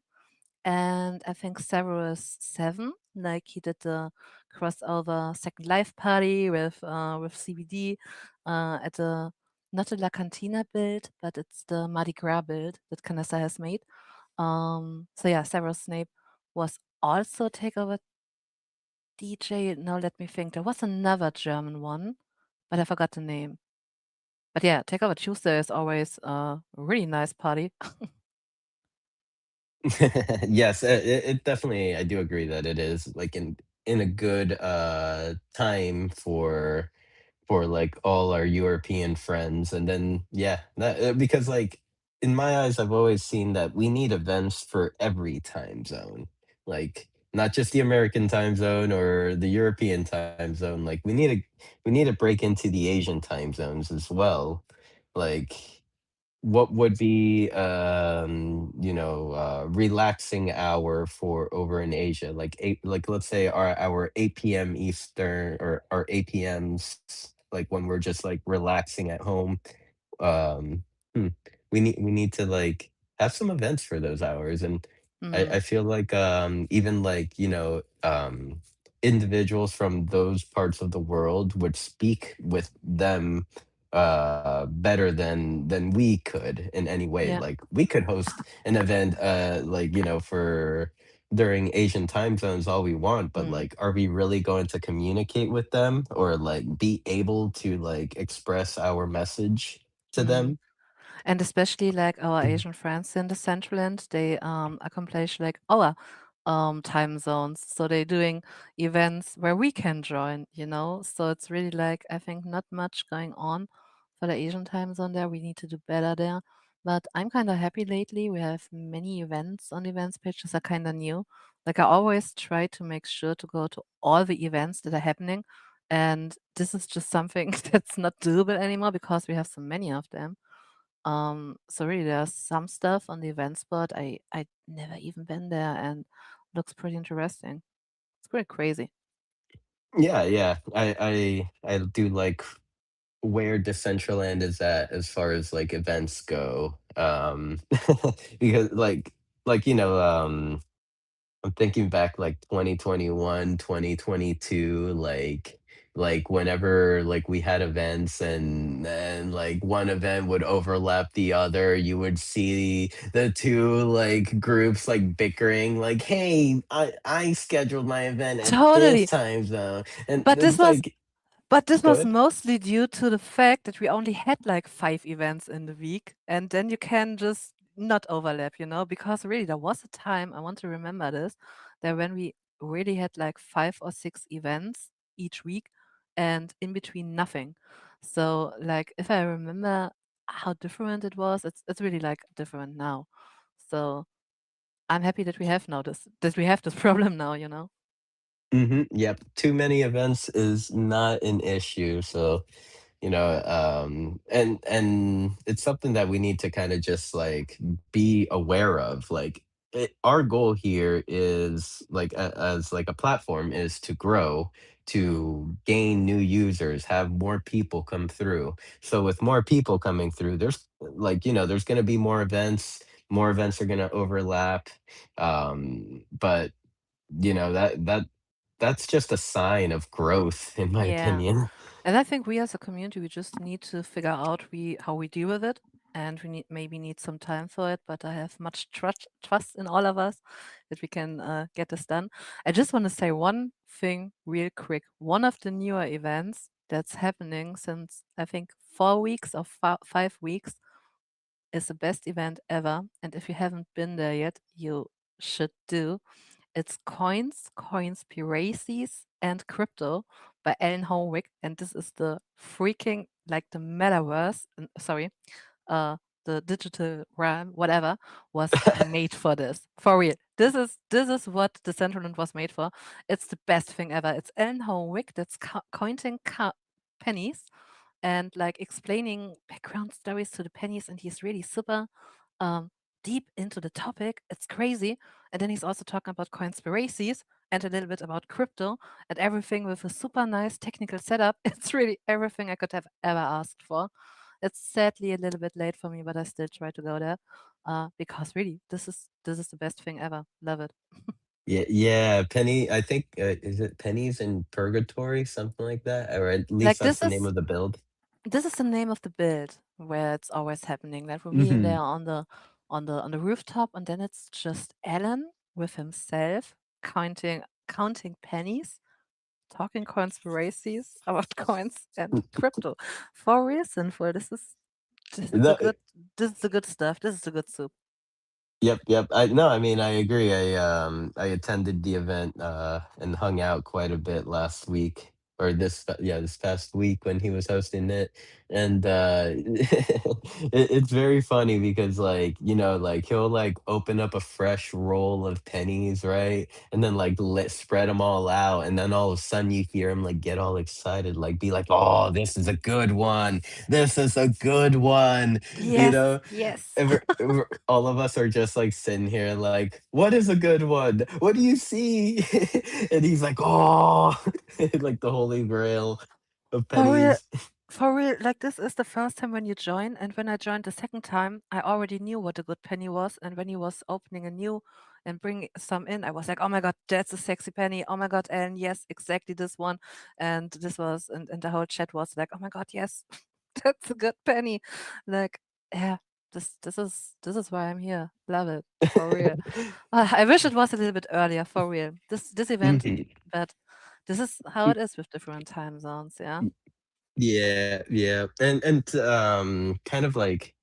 And I think Severus 7, like he did the crossover Second Life party with CBD at the not the La Cantina build, but it's the Mardi Gras build that Canessa has made. So yeah, Severus Snape was also Takeover DJ. Now let me think. There was another German one, but I forgot the name. But yeah, Takeover Tuesday is always a really nice party. Yes, it definitely, I do agree that it is like in a good time for like all our European friends. And then yeah, because like in my eyes, I've always seen that we need events for every time zone, like not just the American time zone or the European time zone. Like we need to break into the Asian time zones as well. Like what would be relaxing hour for over in Asia, like eight, like let's say our 8 p.m. Eastern, or our 8 p.m.s, like when we're just like relaxing at home. um hmm, we need to like have some events for those hours. And I Mm, feel like even like individuals from those parts of the world would speak with them better than we could in any way. yeah. Like we could host an event like for during Asian time zones all we want, but Mm, like are we really going to communicate with them or like be able to like express our message to mm. them? And especially like our Asian friends in the Decentraland, they accomplish like our time zones. So they're doing events where we can join. So it's really like I think not much going on for the Asian time zone there. We need to do better there. But I'm kind of happy lately. We have many events on the events page that are kind of new. Like I always try to make sure to go to all the events that are happening. And this is just something that's not doable anymore because we have so many of them. So really there's some stuff on the event spot. I never even been there and looks pretty interesting. It's pretty crazy. Yeah, yeah. I do like where Decentraland is at as far as like events go. Because I'm thinking back like 2021, 2022, like whenever like we had events and then like one event would overlap the other, you would see the two like groups like bickering like, "Hey, I scheduled my event at this Totally. time zone." And But this it's was like, but this go was ahead. mostly due to the fact that we only had like 5 events in the week, and then you can just not overlap, because really there was a time, I want to remember this, that when we really had like 5 or 6 events each week, and in between nothing. So like if I remember how different it was, it's really like different now. So I'm happy that we have now this that we have this problem now, you know? Yep. Too many events is not an issue. So, and it's something that we need to kind of just like be aware of. Like our goal here is like as like a platform is to grow, to gain new users, have more people come through. So with more people coming through, there's like, there's going to be more events are going to overlap. But that's just a sign of growth, in my Yeah. opinion. And I think we as a community, we just need to figure out how we deal with it, and we maybe need some time for it. But I have much trust in all of us that we can get this done. I just want to say one thing real quick. One of the newer events that's happening since I think 4 weeks or 5 weeks is the best event ever. And if you haven't been there yet, you should do. It's Coins, Coinspiracies, and Crypto by Ellen Howick. And this is the freaking, like the metaverse, sorry, uh, the digital realm, whatever, was made for this. For real. This is what the Decentraland was made for. It's the best thing ever. It's Ellen Howick that's counting pennies and like explaining background stories to the pennies, and he's really super um, deep into the topic. It's crazy. And then he's also talking about conspiracies and a little bit about crypto and everything with a super nice technical setup. It's really everything I could have ever asked for. It's sadly a little bit late for me, but I still try to go there because really, this is the best thing ever. Love it. Yeah, yeah, Penny. I think is it Pennies in Purgatory, something like that, or at least Like that's the name of the build. this is the name of the build where it's always happening. Like we're being Hmm. there on the rooftop, and then it's just Alan with himself counting pennies, talking conspiracies about coins and crypto. For real, sinful. This is a good this is the good stuff. This is the good soup. Yep, yep. I no, I mean, I agree. I attended the event and hung out quite a bit last week or this past week when he was hosting it. And it's very funny because like, like he'll like open up a fresh roll of pennies, right? And then like spread them all out, and then all of a sudden you hear him like get all excited, like be like, "Oh, this is a good one. This is a good one." You Yes, know? yes. All of us are just like sitting here like, what is a good one? What do you see? And he's like, oh, like the holy grail of For real, pennies. for real, like this is the first time when you join, and when I joined the second time, I already knew what a good penny was. And when he was opening a new and bringing some in, I was like, oh my god, that's a sexy penny. Oh my god, and yes, exactly this one. And this was, and the whole chat was like, oh my god, yes, that's a good penny. Like, yeah, this is why I'm here. Love it for real. I wish it was a little bit earlier for real. This event, Mhm. but this is how it is with different time zones. Yeah. Yeah, yeah. And kind of like,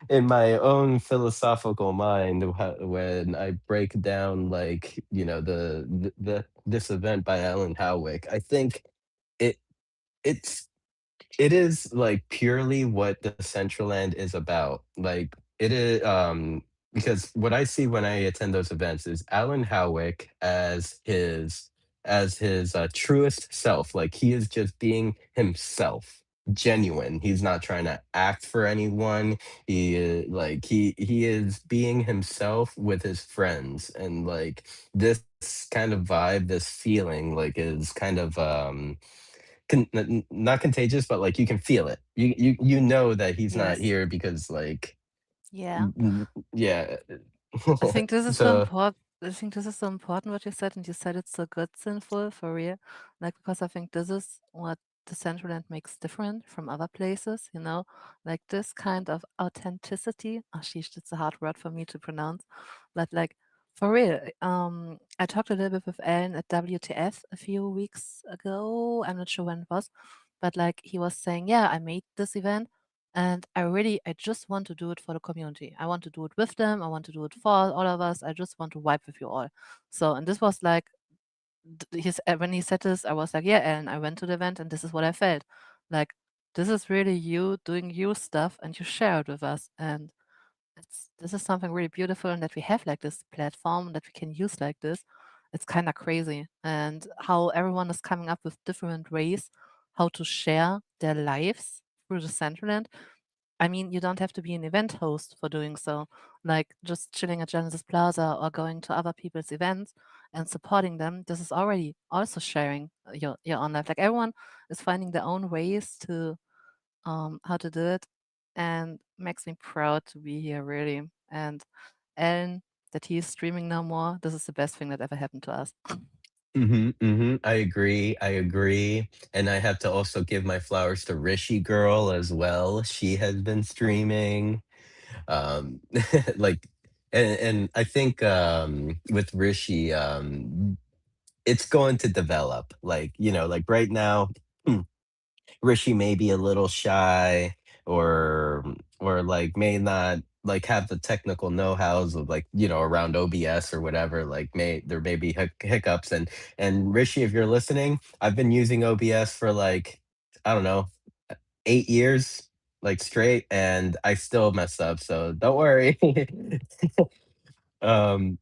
in my own philosophical mind, when I break down like, this event by Alan Howick, I think it it's it is like purely what the Central Land is about. Like it is because what I see when I attend those events is Alan Howick as his truest self. Like he is just being himself, genuine. He's not trying to act for anyone. He is like he is being himself with his friends, and like this kind of vibe, this feeling like is kind of not contagious, but like you can feel it. You know that he's not Yes. here because like Yeah. yeah. I think this is so So important. I think this is so important what you said, and you said it's so good, sinful for real. Like because I think this is what the Central Land makes different from other places. Like this kind of authenticity. Oh, sheesh, it's a hard word for me to pronounce, but like for real. I talked a little bit with Ellen at WTF a few weeks ago. I'm not sure when it was, but like he was saying, yeah, I made this event and I just want to do it for the community. I want to do it with them. I want to do it for all of us. I just want to vibe with you all. So, and this was like when he said this, I was like, yeah, and I went to the event and this is what I felt. Like, this is really you doing you stuff and you share it with us. And this is something really beautiful, and that we have like this platform that we can use like this. It's kind of crazy. And how everyone is coming up with different ways how to share their lives through the Decentraland. I mean, you don't have to be an event host for doing so. Like just chilling at Genesis Plaza or going to other people's events and supporting them. This is already also sharing your own life. Like everyone is finding their own ways to how to do it, and makes me proud to be here really. And Ellen, that he's streaming no more. This is the best thing that ever happened to us. Mhm, mhm. I agree. I agree. And I have to also give my flowers to Rishi Girl as well. She has been streaming. Um, like, and I think with Rishi, it's going to develop. Like, like right now. Rishi may be a little shy, or like may not like have the technical know-hows of like around OBS or whatever. Like there may be hiccups, and Rishi, if you're listening, I've been using OBS for like, I don't know, 8 years like straight, and I still mess up, so don't worry. um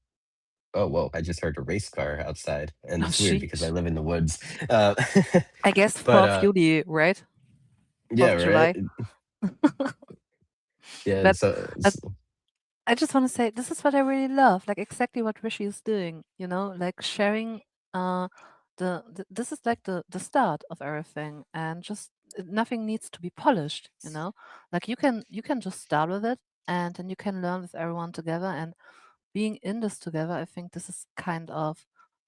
oh, whoa, I just heard a race car outside, and Oh, it's weird because I sheesh. live in the woods. uh I guess but 4th July, right? yeah, 4th right. July. Yeah, but so but I just want to say this is what I really love, like exactly what Rishi is doing, like sharing this is like the start of everything, and just nothing needs to be polished. Like you can just start with it, and then you can learn with everyone together, and being in this together, I think this is kind of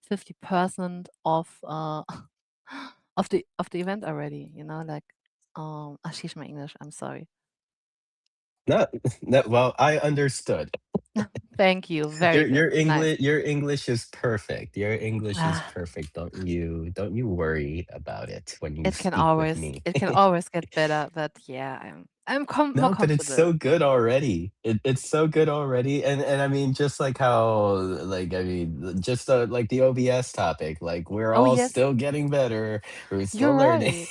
50% of of the event already, like sheesh, my English, I'm sorry. no, no, well, I understood. Thank you, very Your good, your nice. English your English is perfect. Your English is Ah, perfect. Don't you worry about it when you It can speak with always me. it can always get better, but yeah, I'm more No, but it's comfortable. so good already. It's so good already, and I mean, just like how, like, I mean, just like the OBS topic, like we're Oh all yes, still getting better. We're still you're learning.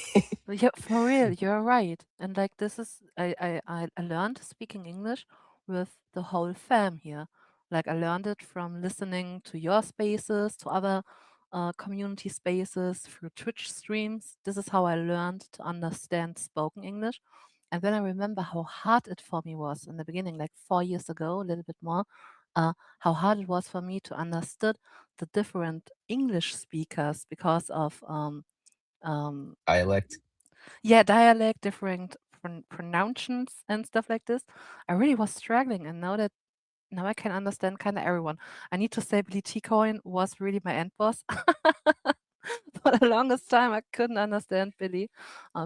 right. Yeah, for real, you're right. And like this is I learned speaking English with the whole fam here. Like I learned it from listening to your spaces, to other community spaces, through Twitch streams. This is how I learned to understand spoken English. And then I remember how hard it for me was in the beginning, like 4 years ago, a little bit more, how hard it was for me to understood the different English speakers because of um, Dialect. yeah, dialect, different pronunciations and stuff like this. I really was struggling, and now I can understand kind of everyone. I need to say Billy T Coin was really my end boss. For the longest time, I couldn't understand Billy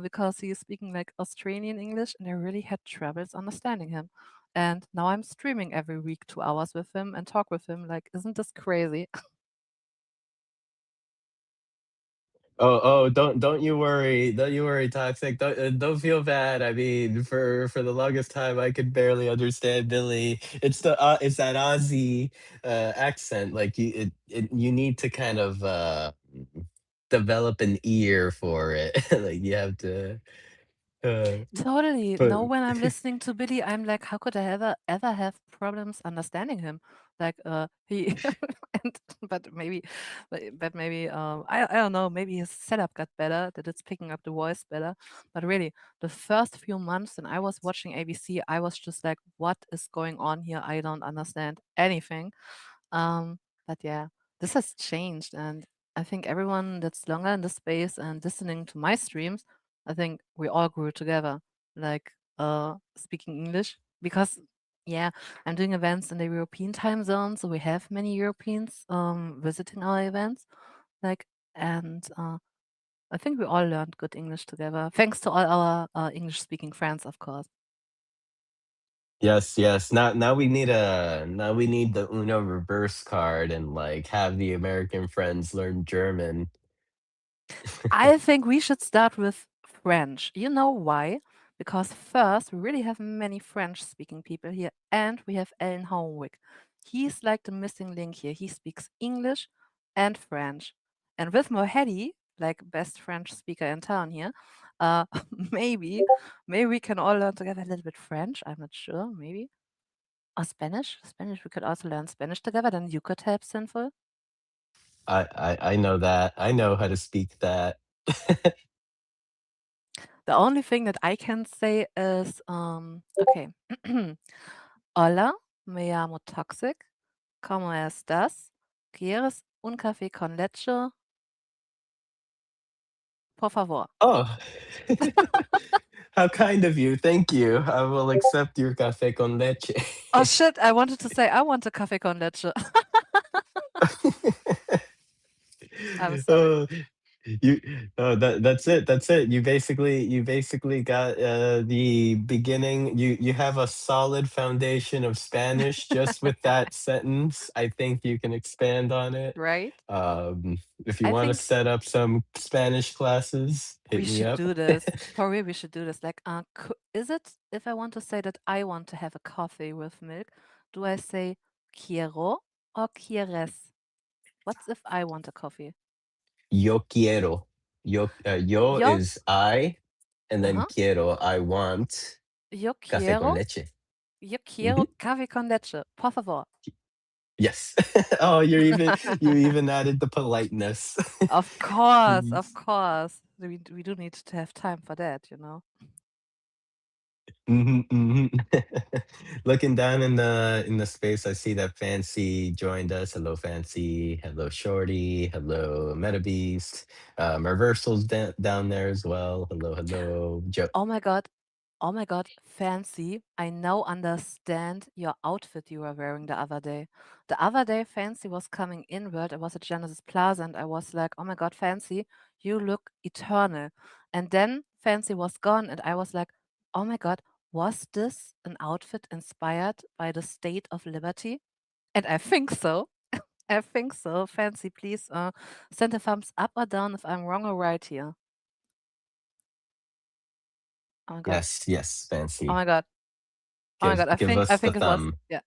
because he is speaking like Australian English, and I really had troubles understanding him. And now I'm streaming every week 2 hours with him and talk with him. Like, isn't this crazy? Oh, don't you worry. Don't you worry, Toxic. Don't feel bad. I mean, for the longest time, I could barely understand Billy. It's that Aussie accent. Like you need to kind of develop an ear for it. Like you have to. Uh, Totally. but Now when I'm listening to Billy, I'm like, how could I ever have problems understanding him? Like he and but maybe I don't know, maybe his setup got better, that it's picking up the voice better. But really, the first few months when I was watching ABC, I was just like, what is going on here? I don't understand anything. But yeah, this has changed, and I think everyone that's longer in the space and listening to my streams, I think we all grew together, like speaking English, because yeah, I'm doing events in the European time zone, so we have many Europeans visiting our events, like, and I think we all learned good English together, thanks to all our English-speaking friends, of course. yes, yes. Now we need the Uno reverse card and like have the American friends learn German. I think we should start with French. You know why? Because first, we really have many French-speaking people here, and we have Ellen Homewick. He's like the missing link here. He speaks English and French. And with Mohedi, like best French speaker in town here, uh, maybe maybe we can all learn together a little bit French. I'm not sure. Maybe or Spanish. Spanish. We could also learn Spanish together. Then you could help Sinful. I know that. I know how to speak that. The only thing that I can say is okay. Hola, me llamo Toxic. ¿Cómo estás? ¿Quieres un café con leche? Por favor. Oh, how kind of you. Thank you. I will accept your café con leche. Oh shit, I wanted to say I want a café con leche. I'm sorry. Oh, you that's it. That's it. You basically got the beginning. You have a solid foundation of Spanish just with that sentence. I think you can expand on it. Right? If you I want to think set up some Spanish classes, we hit me should up. do this. For real, we should do this. Like, is it if I want to say that I want to have a coffee with milk, do I say quiero or quieres? What's if I want a coffee? Yo quiero. Yo Yo, is I, and then uh-huh. quiero, I want Yo café con quiero, leche. yo quiero Mhm. café con leche. Por favor. Yes. Oh, you even added the politeness. Of course, Jeez. of course. We do need to have time for that, you know. Mhm, mhm. Looking down in the space, I see that Fancy joined us. Hello, Fancy. Hello, Shorty. Hello, Metabeast. Reversals down there as well. Hello, hello. Joe. Oh my god. Oh my god, Fancy. I now understand your outfit you were wearing the other day. The other day, Fancy was coming inward. I was at Genesis Plaza and I was like, oh my god, Fancy, you look eternal. And then Fancy was gone and I was like, oh my god, was this an outfit inspired by the State of Liberty? And I think so. I think so. Fancy, please send a thumbs up or down if I'm wrong or right here. Oh my god. Yes, yes, Oh Fancy. my god. Oh my Give god, I give think I us the think it was, thumb. yeah,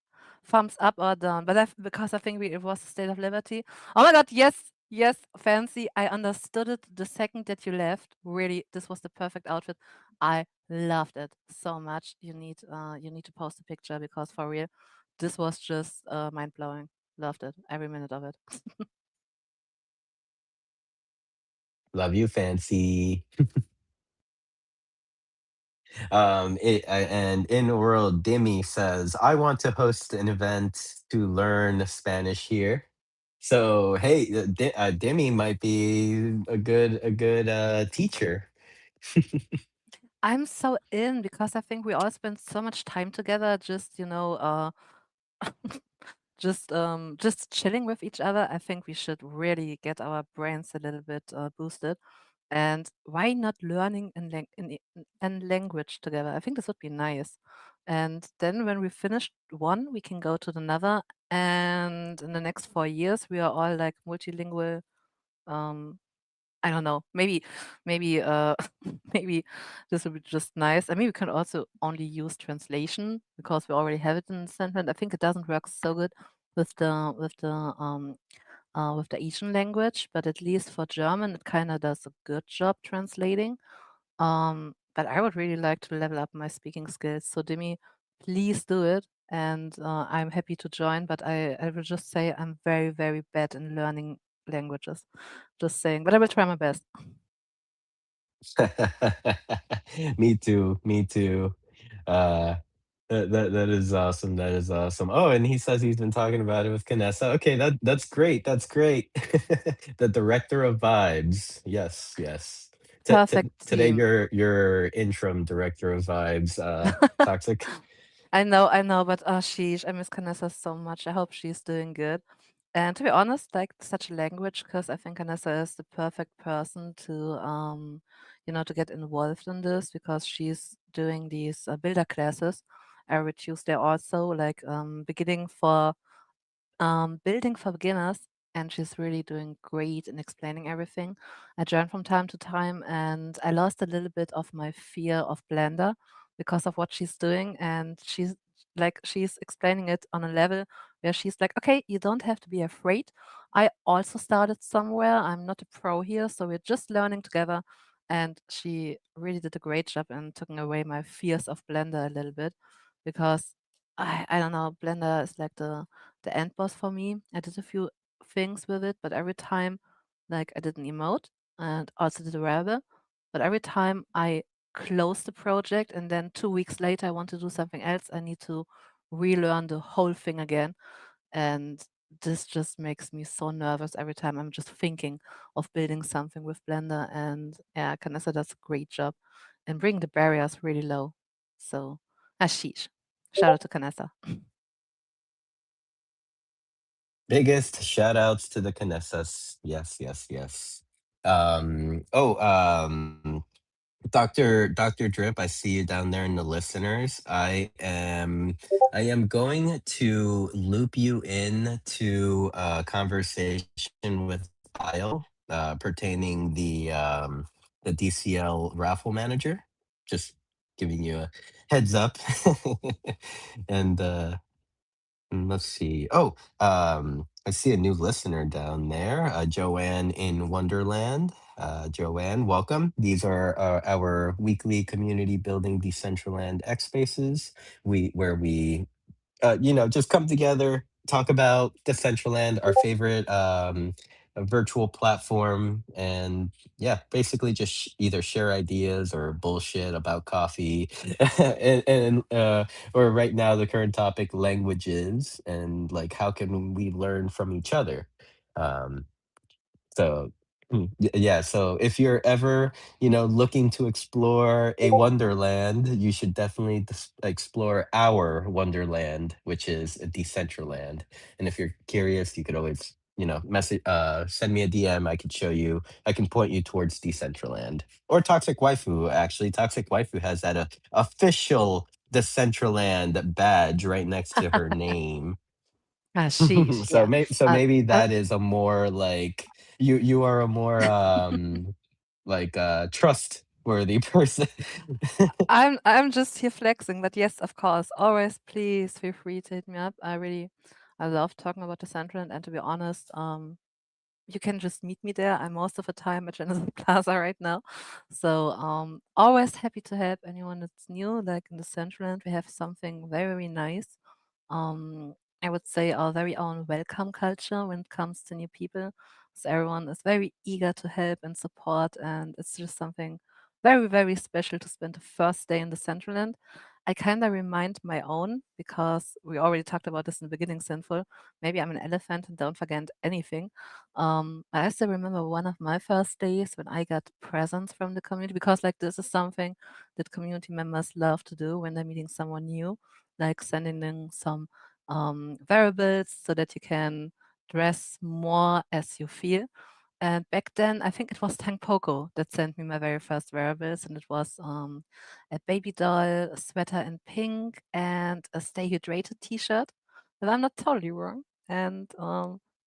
thumbs up or down. But because I think it was the State of Liberty. Oh my god, yes, yes, Fancy. I understood it the second that you left. Really, this was the perfect outfit. I loved it so much. You need to post a picture because for real, this was just mind blowing. Loved it, every minute of it. Love you, Fancy. And in the world, Demi says, I want to host an event to learn Spanish here. So hey, Demi might be a good teacher. I'm so in because I think we all spent so much time together, just just chilling with each other. I think we should really get our brains a little bit boosted. And why not learning in language together? I think this would be nice. And then when we finish one, we can go to another. And in the next 4 years, we are all like multilingual. Um, I don't know. Maybe, maybe this would be just nice. I mean, we can also only use translation because we already have it in Decentraland. I think it doesn't work so good with the Asian language, but at least for German, it kind of does a good job translating. But I would really like to level up my speaking skills. So Demi, please do it. And I'm happy to join, but I will just say I'm very, very bad in learning languages. Just saying, but I will try my best. Me too. Me too. Uh, that is awesome. That is awesome. Oh, and he says he's been talking about it with Canessa. Okay, that's great. That's great. The director of vibes. Yes, yes. Perfect Today, team. your interim director of vibes. Toxic. I know, but sheesh, I miss Canessa so much. I hope she's doing good. And to be honest, like such a language, because I think Canessa is the perfect person to get involved in this because she's doing these builder classes every Tuesday also, like beginning for building for beginners, and she's really doing great in explaining everything. I join from time to time, and I lost a little bit of my fear of Blender because of what she's doing, and she's explaining it on a level where she's like, okay, you don't have to be afraid. I also started somewhere. I'm not a pro here, so we're just learning together. And she really did a great job in taking away my fears of Blender a little bit because I don't know, Blender is like the end boss for me. I did a few things with it, but every time, like I did an emote and also did a wearable, but every time I close the project and then 2 weeks later I want to do something else, I need to relearn the whole thing again. And this just makes me so nervous every time I'm just thinking of building something with Blender. And yeah, Canessa does a great job in bringing the barriers really low. So, sheesh. Shout out to Canessa. Biggest shout outs to the Canessas. Yes, yes, yes. Oh, Dr. Drip, I see you down there in the listeners. I am going to loop you in to a conversation with Kyle pertaining the DCL raffle manager. Just giving you a heads up. And let's see. Oh, I see a new listener down there, Joanne in Wonderland. Joanne, welcome. These are our weekly community building Decentraland X spaces. We just come together, talk about Decentraland, our favorite virtual platform, and yeah, basically just either share ideas or bullshit about coffee, and or right now the current topic, languages, and like how can we learn from each other. Um, so yeah, so if you're ever, looking to explore a wonderland, you should definitely explore our wonderland, which is a Decentraland. And if you're curious, you could always, message send me a DM. I could show you, I can point you towards Decentraland. Or Toxic Waifu, actually. Toxic Waifu has that official Decentraland badge right next to her name. Sheesh. So Yeah. maybe I, that is a more like you are a more like trustworthy person. I'm just here flexing, but yes, of course. Always please feel free to hit me up. I love talking about the Central, and to be honest, you can just meet me there. I'm most of the time at Genesis Plaza right now. So always happy to help anyone that's new. Like in the Central End, we have something very, very nice. Um, I would say our very own welcome culture when it comes to new people. So everyone is very eager to help and support, and it's just something very, very special to spend the first day in the Central End. I kind of remind my own because we already talked about this in the beginning, Sinful. Maybe I'm an elephant and don't forget anything. I still remember one of my first days when I got presents from the community because, like, this is something that community members love to do when they're meeting someone new, like sending them some variables so that you can dress more as you feel. And back then, I think it was Tank Poco that sent me my very first wearables, and it was a baby doll, a sweater in pink, and a Stay Hydrated T-shirt. If I'm not totally wrong. And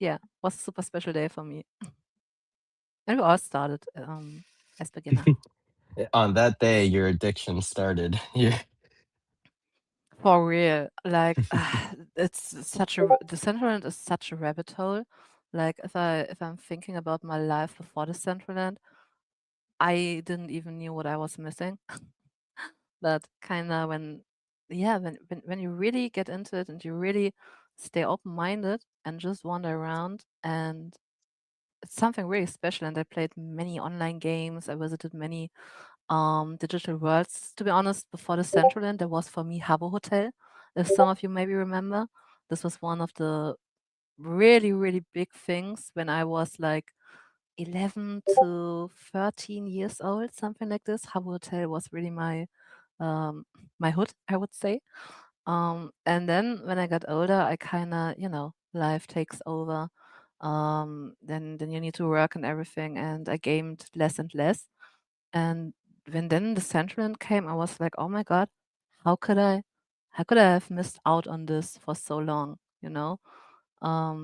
yeah, was a super special day for me. And we all started as beginner. On that day, your addiction started. Yeah. For real, like it's such a the Central End is such a rabbit hole. Like if I'm thinking about my life before the Central End, I didn't even knew what I was missing. But kind of yeah, when you really get into it and you really stay open-minded and just wander around, and it's something really special. And I played many online games. I visited many digital worlds. To be honest, before the Central End, there was for me Habbo Hotel. If some of you maybe remember, this was one of the really, really big things when I was like 11 to 13 years old, something like this. Habbo Hotel was really um, my hood, I would say. And then when I got older, I kind of, life takes over. Then you need to work and everything, and I gamed less and less. And when then the Central End came, I was like, oh my God, how could I, how could I have missed out on this for so long,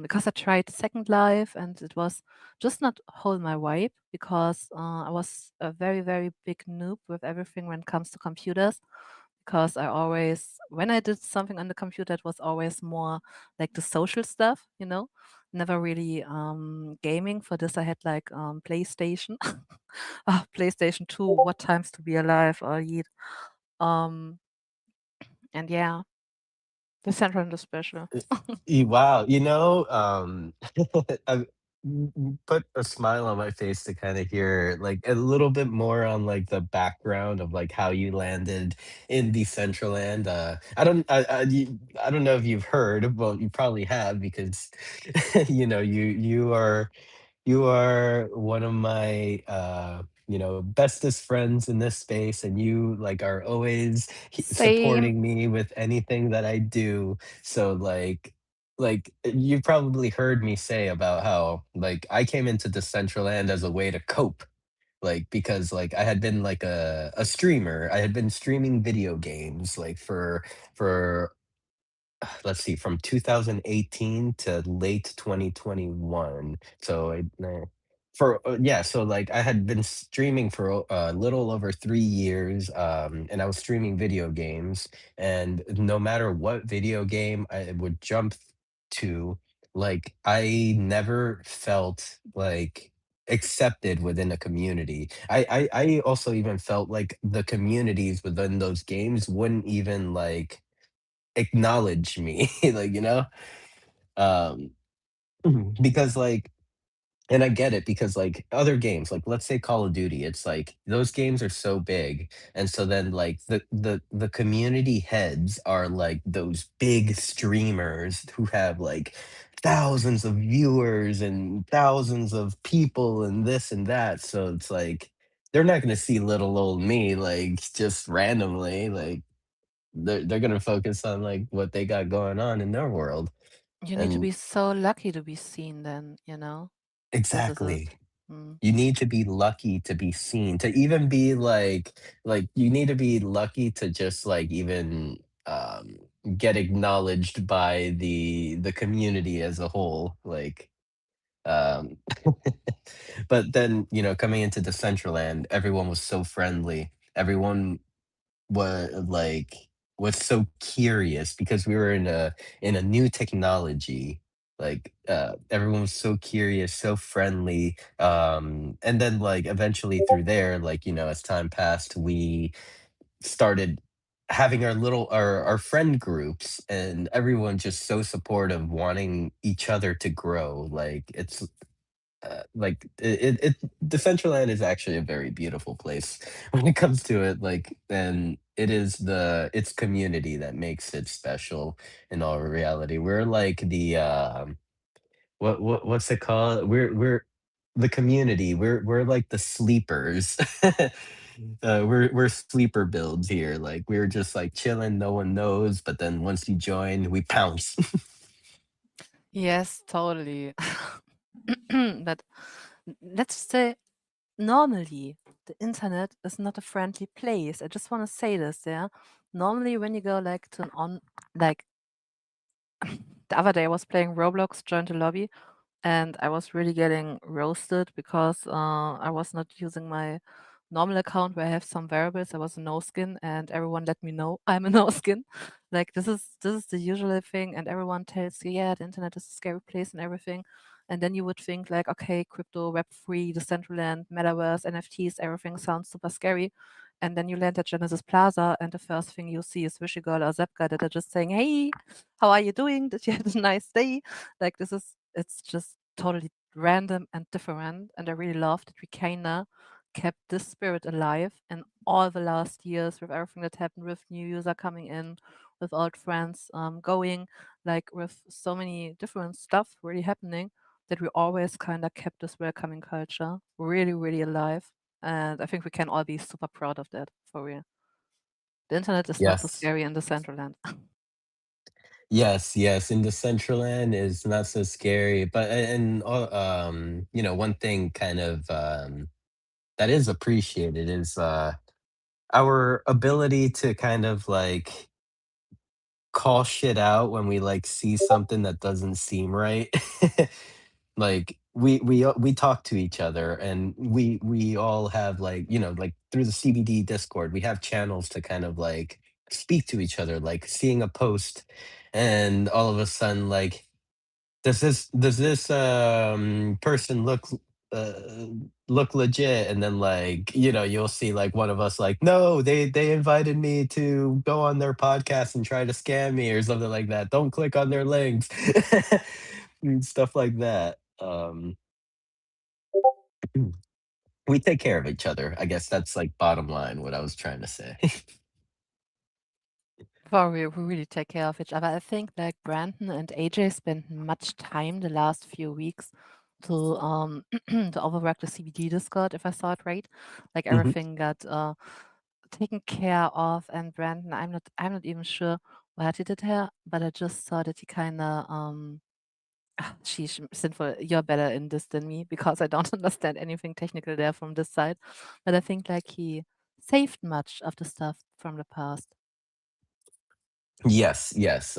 because I tried Second Life and it was just not whole my vibe because I was a very, very big noob with everything when it comes to computers because I always, when I did something on the computer, it was always more like the social stuff, never really gaming. For this, I had like PlayStation, PlayStation 2, What Times to Be Alive, or Yeet. Um, and yeah, the Central and the Special. Wow, I put a smile on my face to kind of hear like a little bit more on like the background of like how you landed in Decentraland. I don't know if you've heard. Well, you probably have because you are one of my bestest friends in this space, and you like are always Same. supporting me with anything that I do. So like you probably heard me say about how like I came into Decentraland as a way to cope, like because like I had been like a streamer. I had been streaming video games like for let's see, from 2018 to late 2021. So yeah, so like I had been streaming for a little over 3 years, and I was streaming video games, and no matter what video game I would jump to, like I never felt like accepted within a community. I also even felt like the communities within those games wouldn't even like acknowledge me, like, um because like, and I get it because like other games, like let's say Call of Duty, it's like those games are so big, and so then like the community heads are like those big streamers who have like thousands of viewers and thousands of people and this and that, so it's like they're not going to see little old me like just randomly, like they're gonna focus on like what they got going on in their world. You need to And be so lucky to be seen then, This is it. exactly. Mm. You need to be lucky to be seen, to even be like you need to be lucky to just like even get acknowledged by the community as a whole. Like um but then, coming into Decentraland, everyone was so friendly. Everyone like was so curious because we were in a new technology, like everyone was so curious, so friendly, and then like eventually through there, like as time passed, we started having our friend groups, and everyone just so supportive, wanting each other to grow. Like it's like Decentraland is actually a very beautiful place when it comes to it. Like, and it is its community that makes it special. In all reality, we're like the what's it called? We're the community. We're like the sleepers. We're sleeper builds here. Like we're just like chilling, no one knows. But then once you join, we pounce. Yes, totally. But let's say normally the internet is not a friendly place. I just want to say this, yeah. Normally when you go like to an on like the other day I was playing Roblox, joined the lobby, and I was really getting roasted because I was not using my normal account where I have some variables. I was a no skin, and everyone let me know I'm a no skin. Like this is the usual thing, and everyone tells you, yeah, the internet is a scary place and everything. And then you would think like, okay, crypto, Web3, Decentraland, metaverse, NFTs, everything sounds super scary. And then you land at Genesis Plaza, and the first thing you see is Wishy Girl or Zap Guy that are just saying, "Hey, how are you doing? Did you have a nice day?" Like it's just totally random and different, and I really love that we kinda kept this spirit alive in all the last years with everything that happened, with new user coming in, with old friends going, like with so many different stuff really happening, that we always kind of kept this welcoming culture really, really alive. And I think we can all be super proud of that, for real. The internet is not so Yes. scary in the Central Land. Yes, yes, in the Central End is not so scary, but and one thing kind of that is appreciated is our ability to kind of like call shit out when we like see something that doesn't seem right. Like we talk to each other, and we all have like like through the CBD Discord, we have channels to kind of like speak to each other, like seeing a post, and all of a sudden, like, does this person uh look legit? And then, like, you'll see like one of us like, no, they invited me to go on their podcast and try to scam me or something like that. Don't click on their links. And stuff like that. We take care of each other. I guess that's like bottom line what I was trying to say. Well, we really take care of each other. I think like Brandon and AJ spent much time the last few weeks to to overwork the CBD Discord, if I saw it right. Like Mhm. everything got taken care of, and Brandon, I'm not even sure what he did here, but I just saw that he kind of sheesh, Sinful, you're better in this than me because I don't understand anything technical there from this side. But I think like he saved much of the stuff from the past. Yes, yes.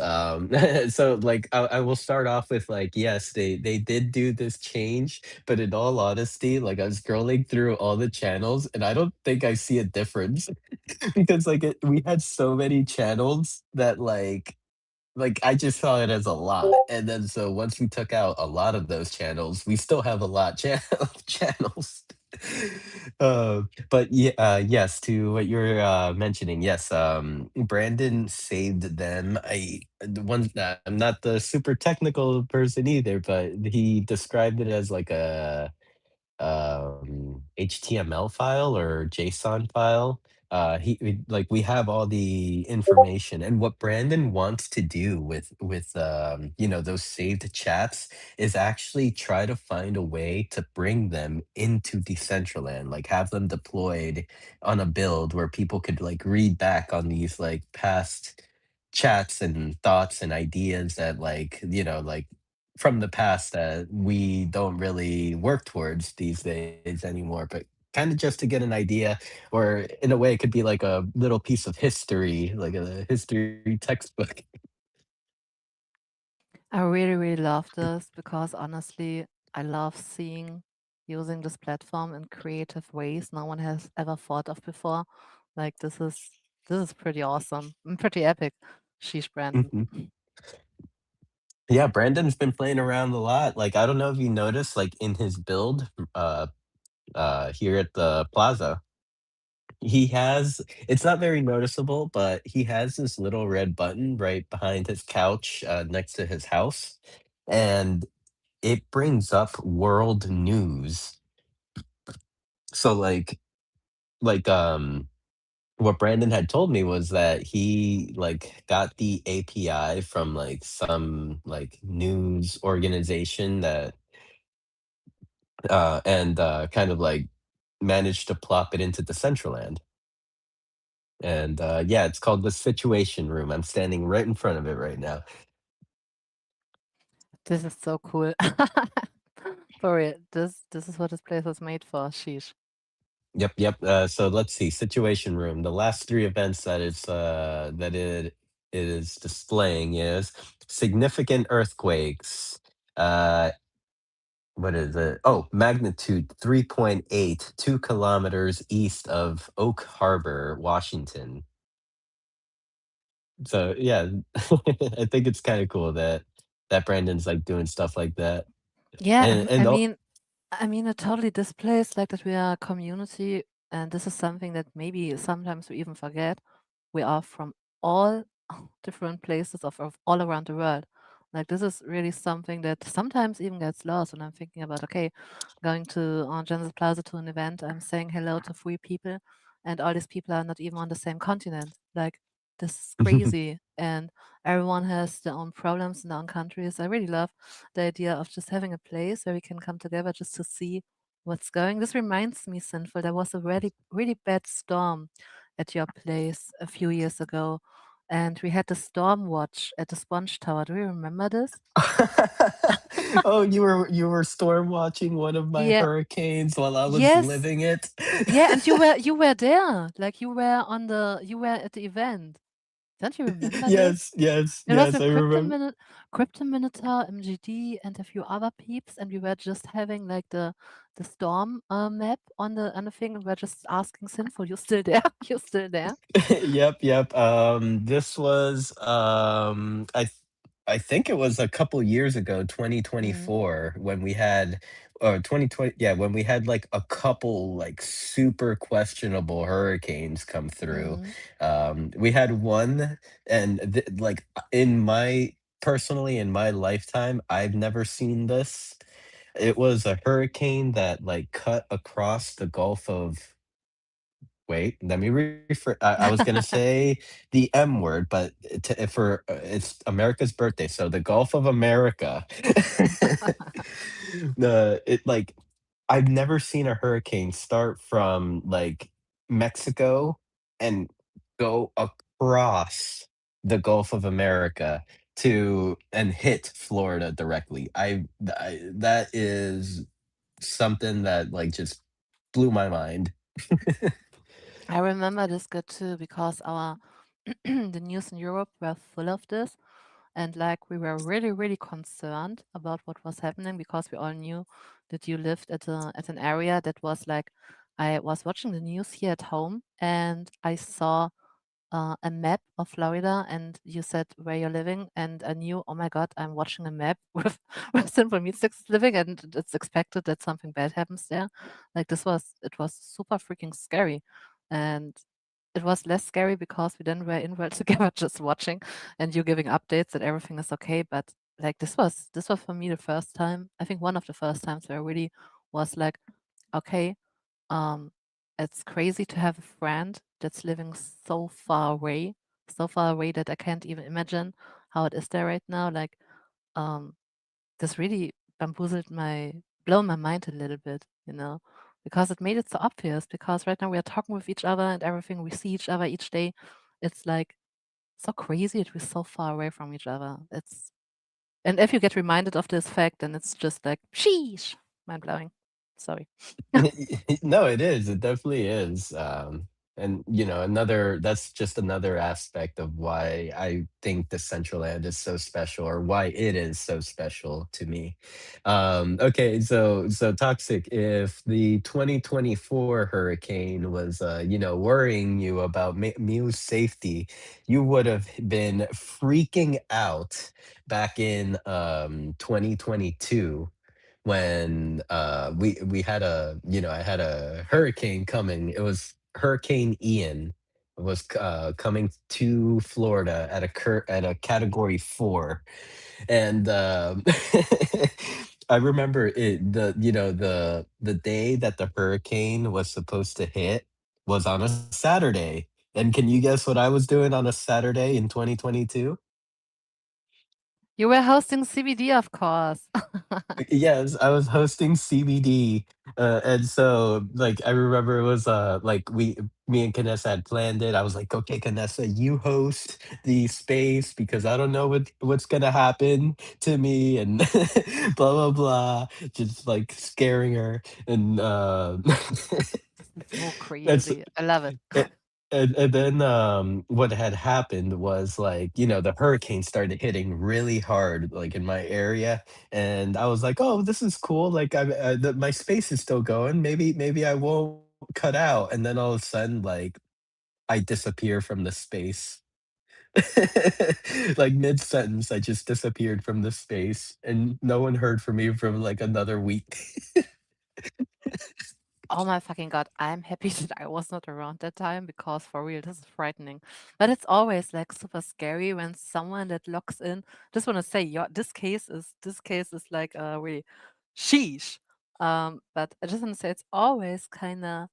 So like I will start off with like, yes, they did do this change, but in all honesty, like I'm scrolling through all the channels and I don't think I see a difference because like we had so many channels that like I just saw it as a lot. And then so once we took out a lot of those channels, we still have a lot channels. But yeah, yes, to what you're mentioning, yes, Brandon saved them. I'm not the super technical person either, but he described it as like a HTML file or JSON file. Like we have all the information, and what Brandon wants to do with those saved chats is actually try to find a way to bring them into Decentraland, like have them deployed on a build where people could like read back on these like past chats and thoughts and ideas that like from the past that we don't really work towards these days anymore, but kind of just to get an idea, or in a way, it could be like a little piece of history, like a history textbook. I really, really love this because honestly, I love seeing using this platform in creative ways no one has ever thought of before. Like this is pretty awesome and pretty epic. Sheesh, Brandon. Mhm. Yeah, Brandon's been playing around a lot. Like, I don't know if you noticed, like in his build, here at the plaza, he has it's not very noticeable, but he has this little red button right behind his couch, next to his house, and it brings up world news. So, like, what Brandon had told me was that he, like, got the API from, like, some, like, news organization that, and, kind of, like, managed to plop it into Decentraland. And, yeah, it's called the Situation Room. I'm standing right in front of it right now. This is so cool. For real, this is what this place was made for. Sheesh. Yep, yep. So let's see. Situation Room. The last three events that it is displaying is significant earthquakes. Uh, what is it? Oh, magnitude 3.8, 2 kilometers east of Oak Harbor, Washington. So yeah, I think it's kind of cool that Brandon's like doing stuff like that. Yeah, And I and oh, mean, it totally displays like that we are a community, and this is something that maybe sometimes we even forget. We are from all different places of all around the world. Like this is really something that sometimes even gets lost when I'm thinking about, okay, going to Genesis Plaza to an event, I'm saying hello to three people, and all these people are not even on the same continent. Like this is crazy, and everyone has their own problems in their own countries. I really love the idea of just having a place where we can come together just to see what's going. This reminds me, Sinful, there was a really, really bad storm at your place a few years ago, and we had the storm watch at the Sponge Tower. Do you remember this? oh, you were storm watching one of my Yeah. hurricanes while I was Yes. living it. Yeah, and you were there. Like you were at the event. Don't you remember this? Yes, yes, It was yes, a I remember. Crypto Minotaur, MGD, and a few other peeps, and we were just having like the storm map on the thing, and we're just asking Sinful, "You still there? You still there?" Yep, yep. This was I think it was a couple years ago, Mm, 2024, when we had or 2020, yeah, when we had like a couple like super questionable hurricanes come through. mm. We had one, and like in my personally in my lifetime, I've never seen this. It was a hurricane that like cut across the Gulf of Wait, let me refer I was gonna say the M word, but for it's America's birthday, so the Gulf of America. The it like I've never seen a hurricane start from like Mexico and go across the Gulf of America to and hit Florida directly. That is something that like just blew my mind. I remember this good too because our the news in Europe were full of this, and like we were really really concerned about what was happening because we all knew that you lived at an area that was like I was watching the news here at home and I saw a map of Florida and you said where you're living and I knew, oh my God, I'm watching a map with where Simple Meat Sticks is living and it's expected that something bad happens there. Like it was super freaking scary. And it was less scary because we then were in world together just watching and you giving updates that everything is okay. But like this was for me the first time, I think one of the first times where I really was like, okay, um, it's crazy to have a friend that's living so far away that I can't even imagine how it is there right now. Like, um, this really blown my mind a little bit, you know, because it made it so obvious. Because right now we are talking with each other and everything, we see each other each day. It's like so crazy that we're so far away from each other. And if you get reminded of this fact, then it's just like, sheesh, mind blowing. Sorry. No, it is. It definitely is. And another that's just another aspect of why I think the Central Land is so special, or why it is so special to me. Okay, so Toxic, if the 2024 hurricane was worrying you about Mew's safety, you would have been freaking out back in 2022 when we had I had a hurricane coming. It was Hurricane Ian was coming to Florida at at a category 4. And I remember the day that the hurricane was supposed to hit was on a Saturday. And can you guess what I was doing on a Saturday in 2022? You were hosting CBD, of course. Yes, I was hosting CBD, and so like I remember it was like me and Canessa had planned it. I was like, okay, Canessa, you host the space because I don't know what's gonna happen to me and blah blah blah, just like scaring her and So that's crazy. I love it. a- and then what had happened was like the hurricane started hitting really hard like in my area, and I was like, oh, this is cool, like my space is still going, maybe I won't cut out, and then all of a sudden like I disappear from the space. Like mid sentence I just disappeared from the space and no one heard from me for like another week. Oh my fucking God. I'm happy that I was not around that time because for real, this is frightening. But it's always like super scary when someone that locks in. Just want to say, this case is like really sheesh. But I just want to say it's always kind of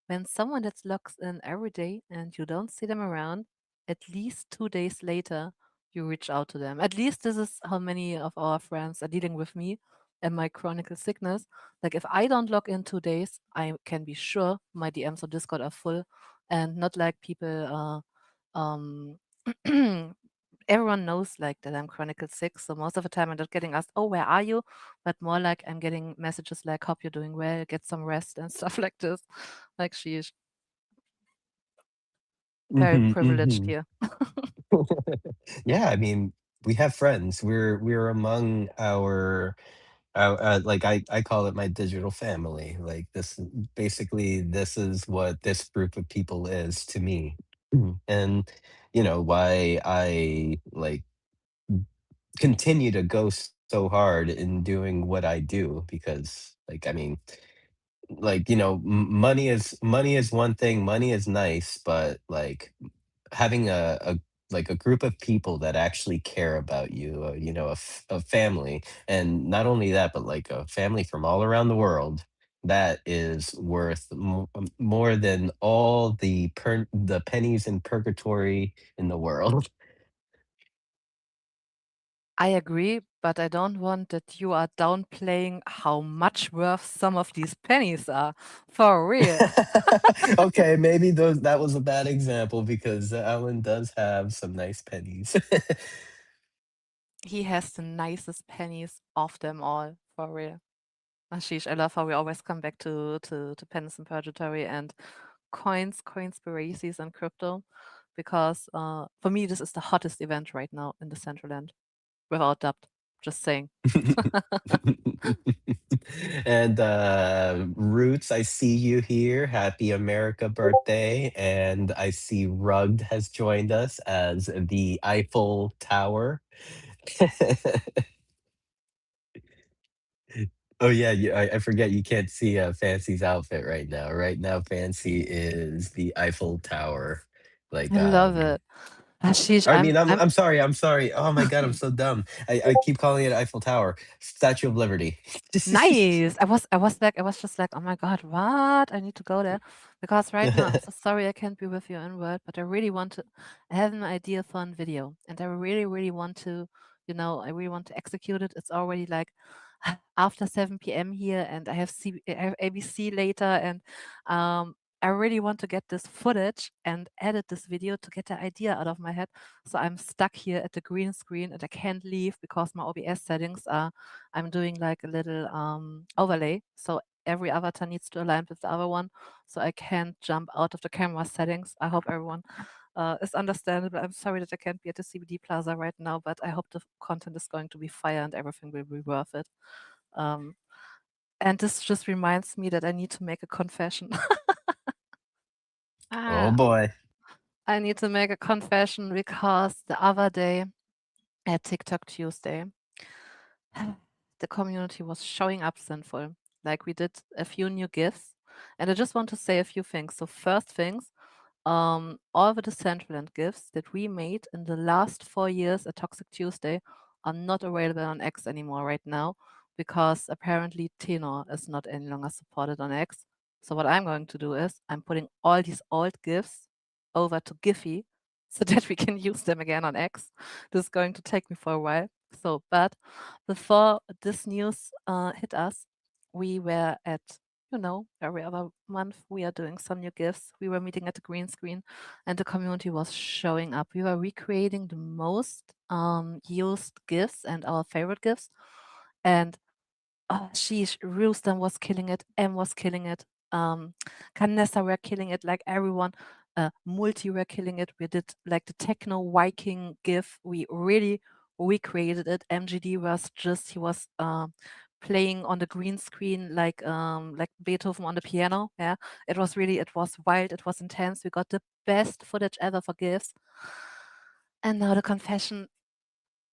when someone that logs in every day and you don't see them around, at least 2 days later, you reach out to them. At least this is how many of our friends are dealing with me and my chronic sickness. Like if I don't log in 2 days, I can be sure my DMs on Discord are full and not like people um everyone knows like that I'm chronicle sick. So most of the time I'm not getting asked, oh, where are you? But more like I'm getting messages like, hope you're doing well, get some rest and stuff like this. Like sheesh. Very Mhm, privileged mhm. here. Yeah, I mean, we have friends. We're among our like I call it my digital family. Like basically this is what this group of people is to me. And why I like continue to go so hard in doing what I do because like I mean like money is one thing, money is nice, but like having a group of people that actually care about you, a family, and not only that, but like a family from all around the world, that is worth more than all the pennies in purgatory in the world. I agree, but I don't want that you are downplaying how much worth some of these pennies are. For real. Okay, maybe that was a bad example because Alan does have some nice pennies. He has the nicest pennies of them all. For real. Ashish, I love how we always come back to pennies and purgatory and coins, coinspiracies, and crypto, because for me this is the hottest event right now in the Decentraland, without doubt. Just saying. And Roots, I see you here. Happy America birthday. And I see Rugged has joined us as the Eiffel Tower. Oh yeah, I forget you can't see Fancy's outfit right now. Right now, Fancy is the Eiffel Tower. Like I love it. Ashish, I I'm mean, I'm I'm I'm sorry, I'm sorry. Oh my God, I'm so dumb. I keep calling it Eiffel Tower. Statue of Liberty. nice. I was just like, oh my God, what? I need to go there. Because right now I'm so sorry I can't be with you in word, but I really want to. I have an idea for a video and I really, really want to, I really want to execute it. It's already like after 7 p.m. here and I have ABC later, and I really want to get this footage and edit this video to get the idea out of my head. So I'm stuck here at the green screen and I can't leave because my OBS settings are, I'm doing like a little overlay. So every avatar needs to align with the other one. So I can't jump out of the camera settings. I hope everyone is understandable. I'm sorry that I can't be at the CBD Plaza right now, but I hope the content is going to be fire and everything will be worth it. Um, and this just reminds me that I need to make a confession. Oh Ah, boy. I need to make a confession because the other day at TikTok Tuesday, the community was showing up sinful. Like we did a few new gifts, and I just want to say a few things. So first things, all the Decentraland gifts that we made in the last 4 years at Toxic Tuesday are not available on X anymore right now because apparently Tenor is not any longer supported on X. So what I'm going to do is I'm putting all these old gifts over to Giphy so that we can use them again on X. This is going to take me for a while. So, but before this news hit us, we were at, every other month we are doing some new gifts. We were meeting at the green screen and the community was showing up. We were recreating the most used gifts and our favorite gifts. And sheesh, Roostem was killing it, M was killing it, Canessa were killing it, like everyone. Multi were killing it. We did like the techno Viking gif. We really recreated it. MGD was just he was playing on the green screen like Beethoven on the piano. Yeah, it was wild. It was intense. We got the best footage ever for gifs. And now the confession.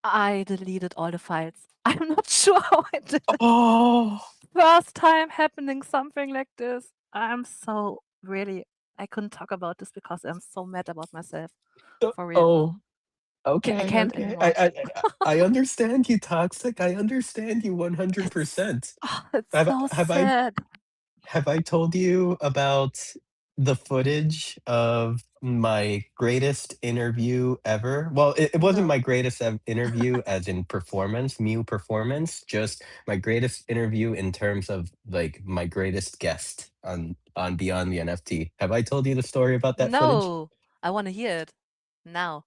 I deleted all the files. I'm not sure how I did it. Oh, First time happening something like this. I'm so really, I couldn't talk about this because I'm so mad about myself. For real. oh. I Okay, can't okay. I anymore. I I understand you, toxic. I understand you It's 100%. it's Have so have I sad. have I told you about the footage of my greatest interview ever? Well, it wasn't No. my greatest interview as in performance, Mew performance, just my greatest interview in terms of like my greatest guest on Beyond the NFT. Have I told you the story about that footage? No. I want to hear it now.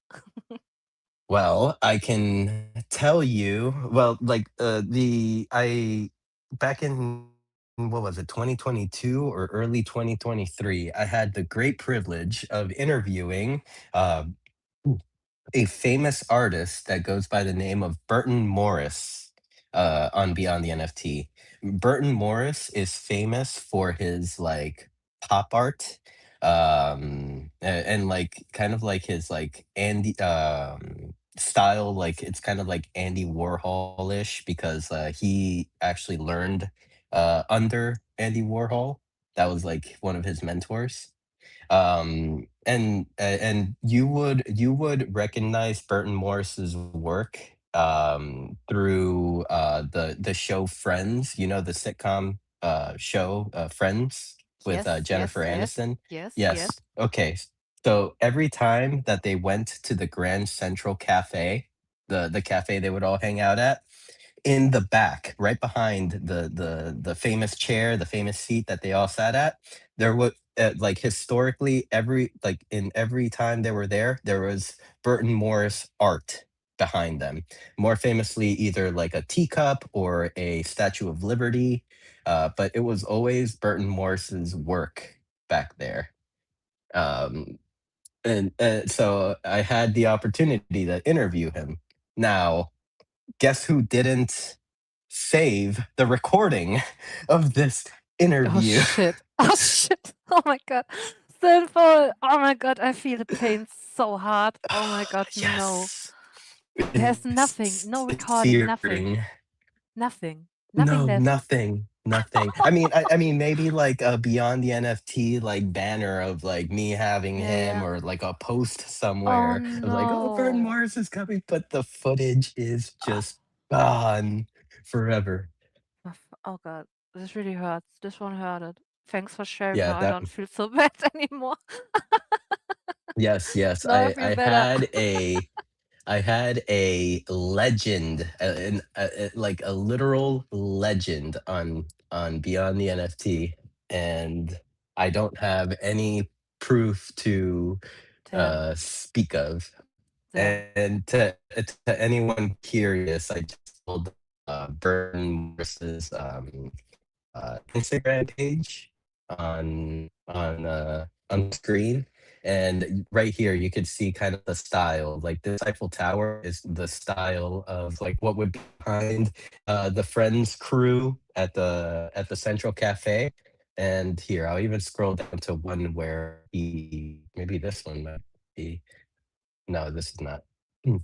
Well, I can tell you, well, like the I back in what was it, 2022 or early 2023, I had the great privilege of interviewing uh, a famous artist that goes by the name of Burton Morris on Beyond the NFT. Burton Morris is famous for his like pop art, and like kind of like his like Andy style. Like it's kind of like Andy Warhol-ish because he actually learned under Andy Warhol. That was like one of his mentors. And you would recognize Burton Morris's work through the show Friends, the sitcom show Friends with Yes, Jennifer yes, yes, Aniston. yes, yes. Yes. Okay. So every time that they went to the Grand Central Cafe, the cafe they would all hang out at, in the back, right behind the famous chair, the famous seat that they all sat at, there was like historically every like in every time they were there was Burton Morris art behind them. More famously, either like a teacup or a Statue of Liberty, but it was always Burton Morris's work back there. Um, and so I had the opportunity to interview him. Now, guess who didn't save the recording of this Oh interview? shit. Oh shit. Oh my god. Sinful. Oh my god, I feel the pain so hard. Oh my god, no. Yes, There's nothing, no it's recording, nothing. searing. Nothing. Nothing No, left. nothing, nothing. I mean, maybe like a Beyond the NFT like banner of like me having Yeah, him, yeah. or like a post Oh somewhere of like, oh, Burton no. Morris is coming, but the footage is Ah, just gone forever. oh god. This really hurts. This one hurted. Thanks for sharing. Yeah, Now I that. don't feel so bad anymore. Yes, yes. Now I I feel I better. had a I had a legend, like a literal legend on Beyond the NFT, and I don't have any proof to Damn. speak of. Damn. And to anyone curious, I just told Burton Morris's Instagram page on screen. And right here, you could see kind of the style. Like this Eiffel Tower is the style of like what would be behind the Friends crew at the Central Cafe. And here, I'll even scroll down to one where maybe this one might be. No, this is not. Hmm.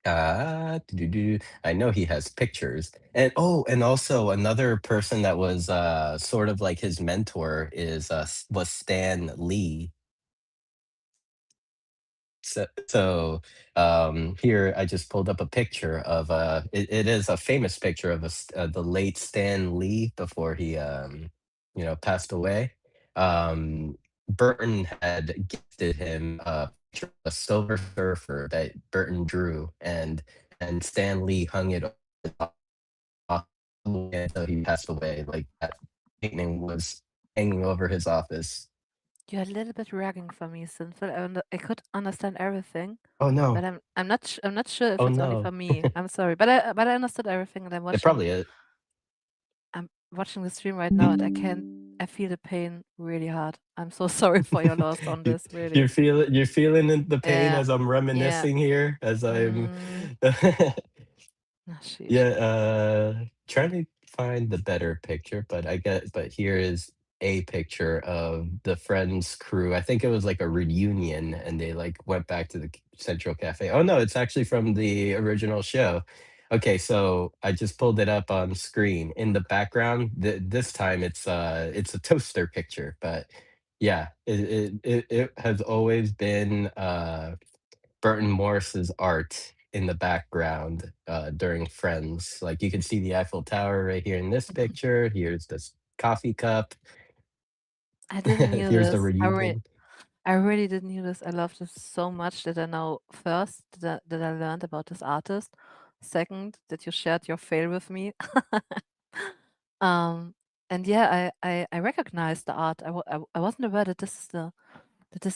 I know he has pictures. And oh, and also another person that was sort of like his mentor was Stan Lee. So here I just pulled up a picture of it is a famous picture of the late Stan Lee before he passed away. Burton had gifted him a picture of a Silver Surfer that Burton drew, and Stan Lee hung it off until he passed away. Like that painting was hanging over his office. You're a little bit ragging for me, Sinful. I could understand everything, Oh but no! I'm not sure if Oh it's only for no! me. I'm sorry, but I understood everything, and It probably is. I'm watching the stream right now, and I feel the pain really hard. I'm so sorry for your loss on You this, really. you're feeling the pain Yeah, as I'm yeah. reminiscing here, as I'm Mm. Oh, sheesh. yeah, trying to find the better picture, but here is a picture of the Friends crew. I think it was like a reunion and they like went back to the Central Cafe. Oh no, it's actually from the original show. Okay, so I just pulled it up on screen. In the background, this time it's a toaster picture, but yeah, it has always been Burton Morris's art in the background during Friends. Like you can see the Eiffel Tower right here in this picture. Here's this coffee cup. I didn't knew Here's the this. reunion. I really didn't knew this. I love this so much that I know first that I learned about this artist. Second, that you shared your fail with me. um, and yeah, I recognized the art. I wasn't aware that this is the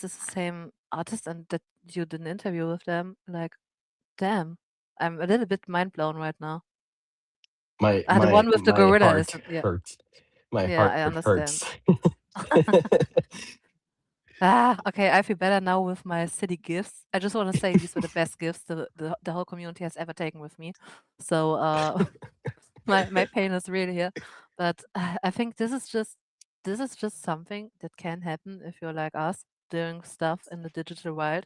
same artist and that you did an interview with them. Like, damn, I'm a little bit mind blown right now. My The my one with the my gorilla heart isn't. Yeah. hurts. My Yeah, heart I hurts. understand. Okay, I feel better now with my city gifts. I just want to say these were the best gifts the whole community has ever taken with me. So my pain is really here. But I think this is just something that can happen if you're like us doing stuff in the digital world.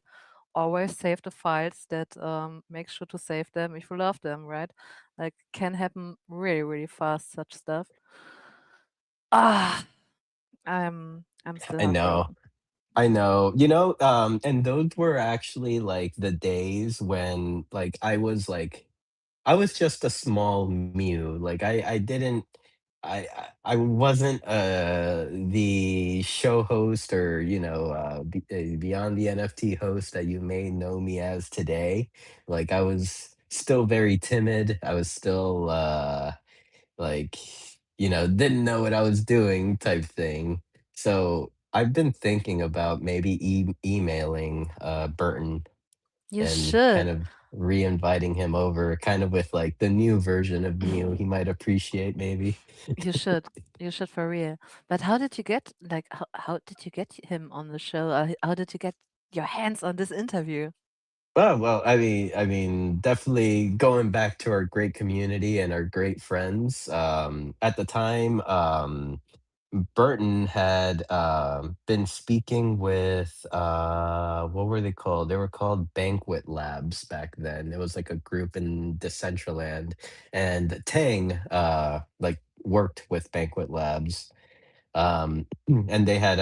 Always save the files that make sure to save them if you love them, right? Like can happen really, really fast, such stuff. Ah, I'm still I know. heartbroken. I know. And those were actually like the days when like I was just a small Mew. Like I didn't I wasn't the show host or beyond the NFT host that you may know me as today. Like I was still very timid. I was still like didn't know what I was doing type thing. So I've been thinking about maybe emailing Burton You and kind should. of re-inviting him over, kind of with like the new version of Mew he might appreciate maybe. You should. You should for real. But how did you get how did you get him on the show? How did you get your hands on this interview? Oh, well, I mean, definitely going back to our great community and our great friends. At the time, Burton had been speaking with what were they called? They were called Banquet Labs back then. It was like a group in Decentraland, and Tang like worked with Banquet Labs. And they had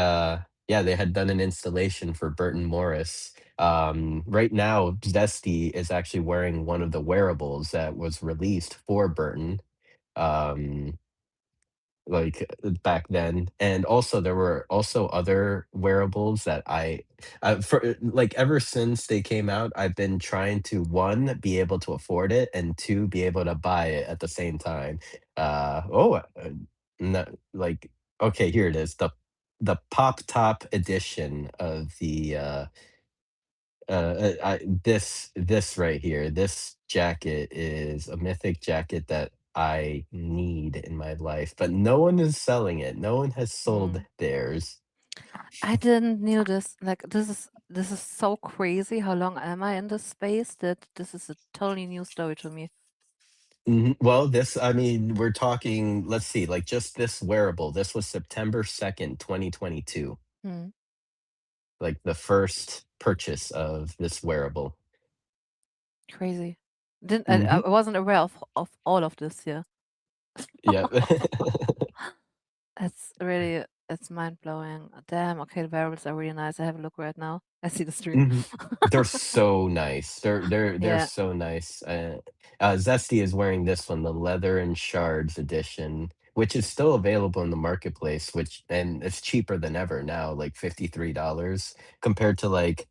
yeah, they had done an installation for Burton Morris. Right now, Zesty is actually wearing one of the wearables that was released for Burton. Um, back then, and also there were also other wearables that for like ever since they came out, I've been trying to, one, be able to afford it, and two, be able to buy it at the same time. No, like, okay, here it is, the pop top edition of the this right here, this jacket is a mythic jacket that I need in my life, but no one is selling it. No one has sold Mm. theirs. I didn't knew this. Like this is so crazy. How long am I in this space that this is a totally new story to me. Well, I mean, we're talking, let's see, like just this wearable. This was September 2nd, 2022, Hmm. like the first purchase of this wearable. Crazy. Didn't Hmm. I wasn't aware of all of this here. Yeah. It's mind blowing. Damn. Okay, the variables are really nice. I have a look right now. I see the stream. Mhm. They're so nice. They're Yeah. so nice. Zesty is wearing this one, the Leather and Shards edition, which is still available in the marketplace, which and it's cheaper than ever now, like $53 compared to like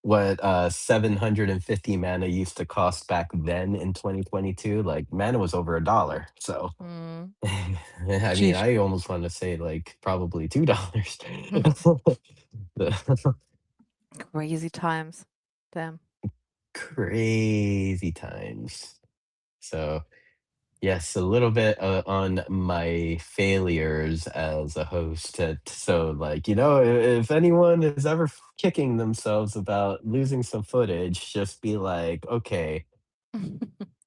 what 750 mana used to cost back then in 2022. Like mana was over $1. So Mm. I mean, Sheesh. I almost want to say like probably $2. Crazy times. Damn. Crazy times. So, yes, a little bit on my failures as a host. So, like, if anyone is ever kicking themselves about losing some footage, just be like, okay,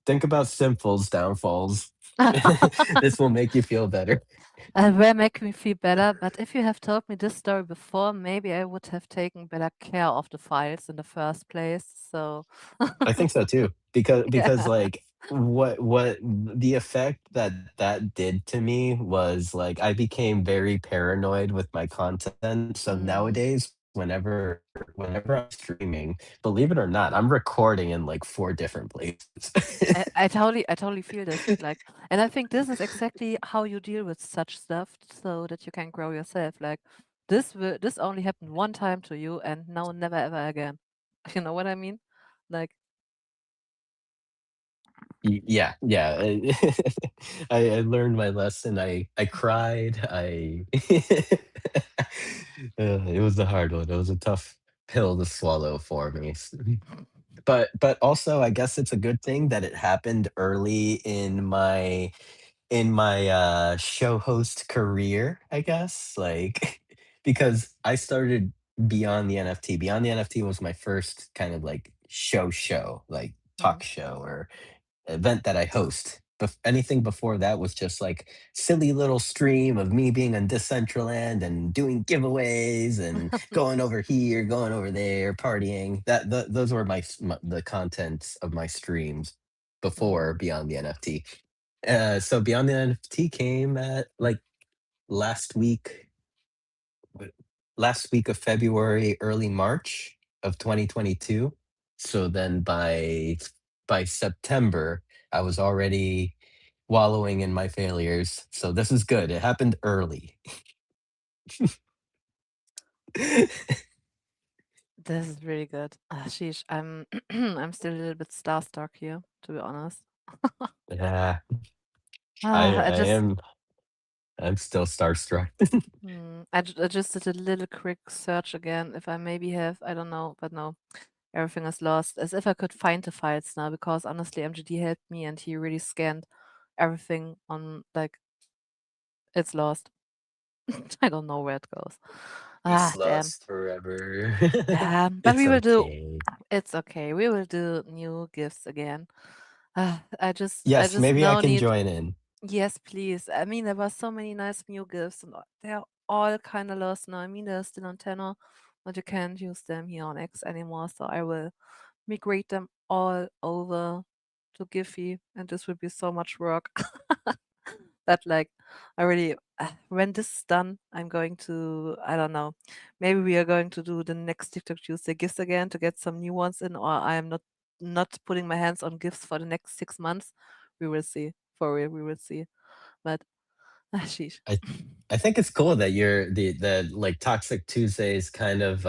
think about Sinful's downfalls. This will make you feel better. Will make me feel better, but if you have told me this story before, maybe I would have taken better care of the files in the first place. So, I think so too, because yeah. like what the effect that that did to me was like I became very paranoid with my content. So Mm. nowadays, whenever I'm streaming, believe it or not, I'm recording in like four different places. I totally feel this. Like, and I think this is exactly how you deal with such stuff so that you can grow yourself. Like, this only happened one time to you, and now never ever again. You know what I mean? Like, Yeah, yeah. I learned my lesson. I cried. It was a hard one. It was a tough pill to swallow for me. But also, I guess it's a good thing that it happened early in my in my show host career, I guess. Like because I started Beyond the NFT. Beyond the NFT was my first kind of like show, like Mm. talk show or event that I host. Anything before that was just like silly little stream of me being on Decentraland and doing giveaways and going over here, going over there, partying. Those were the contents of my streams Mm. before Beyond the NFT. So Beyond the NFT came at like last week, what- last week of February, early March of 2022. So then by September, I was already wallowing in my failures. So this is good. It happened early. This is really good. Ah, sheesh, I'm I'm still a little bit starstruck here, to be honest. Yeah, Ah, I I just am. I'm still starstruck. I just did a little quick search again if I maybe have, I don't know, but no, everything is lost. As if I could find the files now, because honestly, MGD helped me and he really scanned everything on like it's lost. I don't know where it goes. It's Ah, damn. lost forever. But It's we will do. okay. It's okay. We will do new gifts again. Ah, I Yes, just maybe I now can need. join in. Yes, please. I mean, there were so many nice new gifts, and they're all kind of lost now. I mean, they're still on tenor, but you can't use them here on X anymore. So I will migrate them all over to Giphy, and this will be so much work. That like I really when this is done, I'm going to, I don't know, maybe we are going to do the next TikTok Tuesday gifts again to get some new ones in, or I am not putting my hands on gifts for the next 6 months. We will see. For real, we will see. But sheesh. I I think it's cool that you're the like Toxic Tuesdays kind of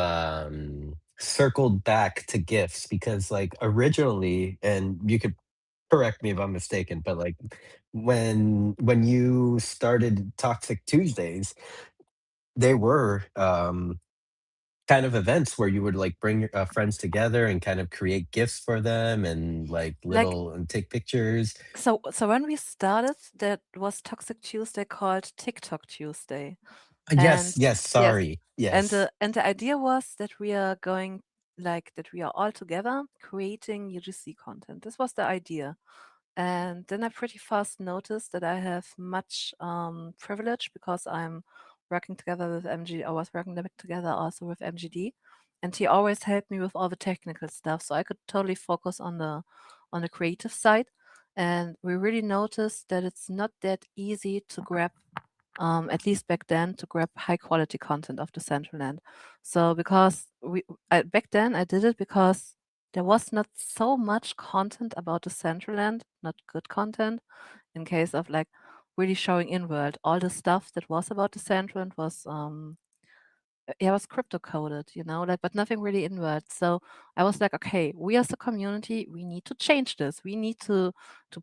circled back to gifts because like originally, and you could correct me if I'm mistaken, but like when you started Toxic Tuesdays, they were kind of events where you would like bring your friends together and kind of create gifts for them and like Like little and take pictures. so when we started, that was Toxic Tuesday called TikTok Tuesday. Yes, And yes, yes, sorry. Yes. and the idea was that we are going like that we are all together creating UGC content. This was the idea. And then I pretty fast noticed that I have much privilege because I'm working together with MG. I was working together also with MGD, and he always helped me with all the technical stuff, so I could totally focus on the creative side. And we really noticed that it's not that easy to grab at least back then, to grab high quality content of Decentraland. So because back then I did it because there was not so much content about Decentraland, not good content, in case of like really showing in world. All the stuff that was about Decentraland was yeah, was crypto coded, like, but nothing really in world. So I was like, okay, we as a community, we need to change this. We need to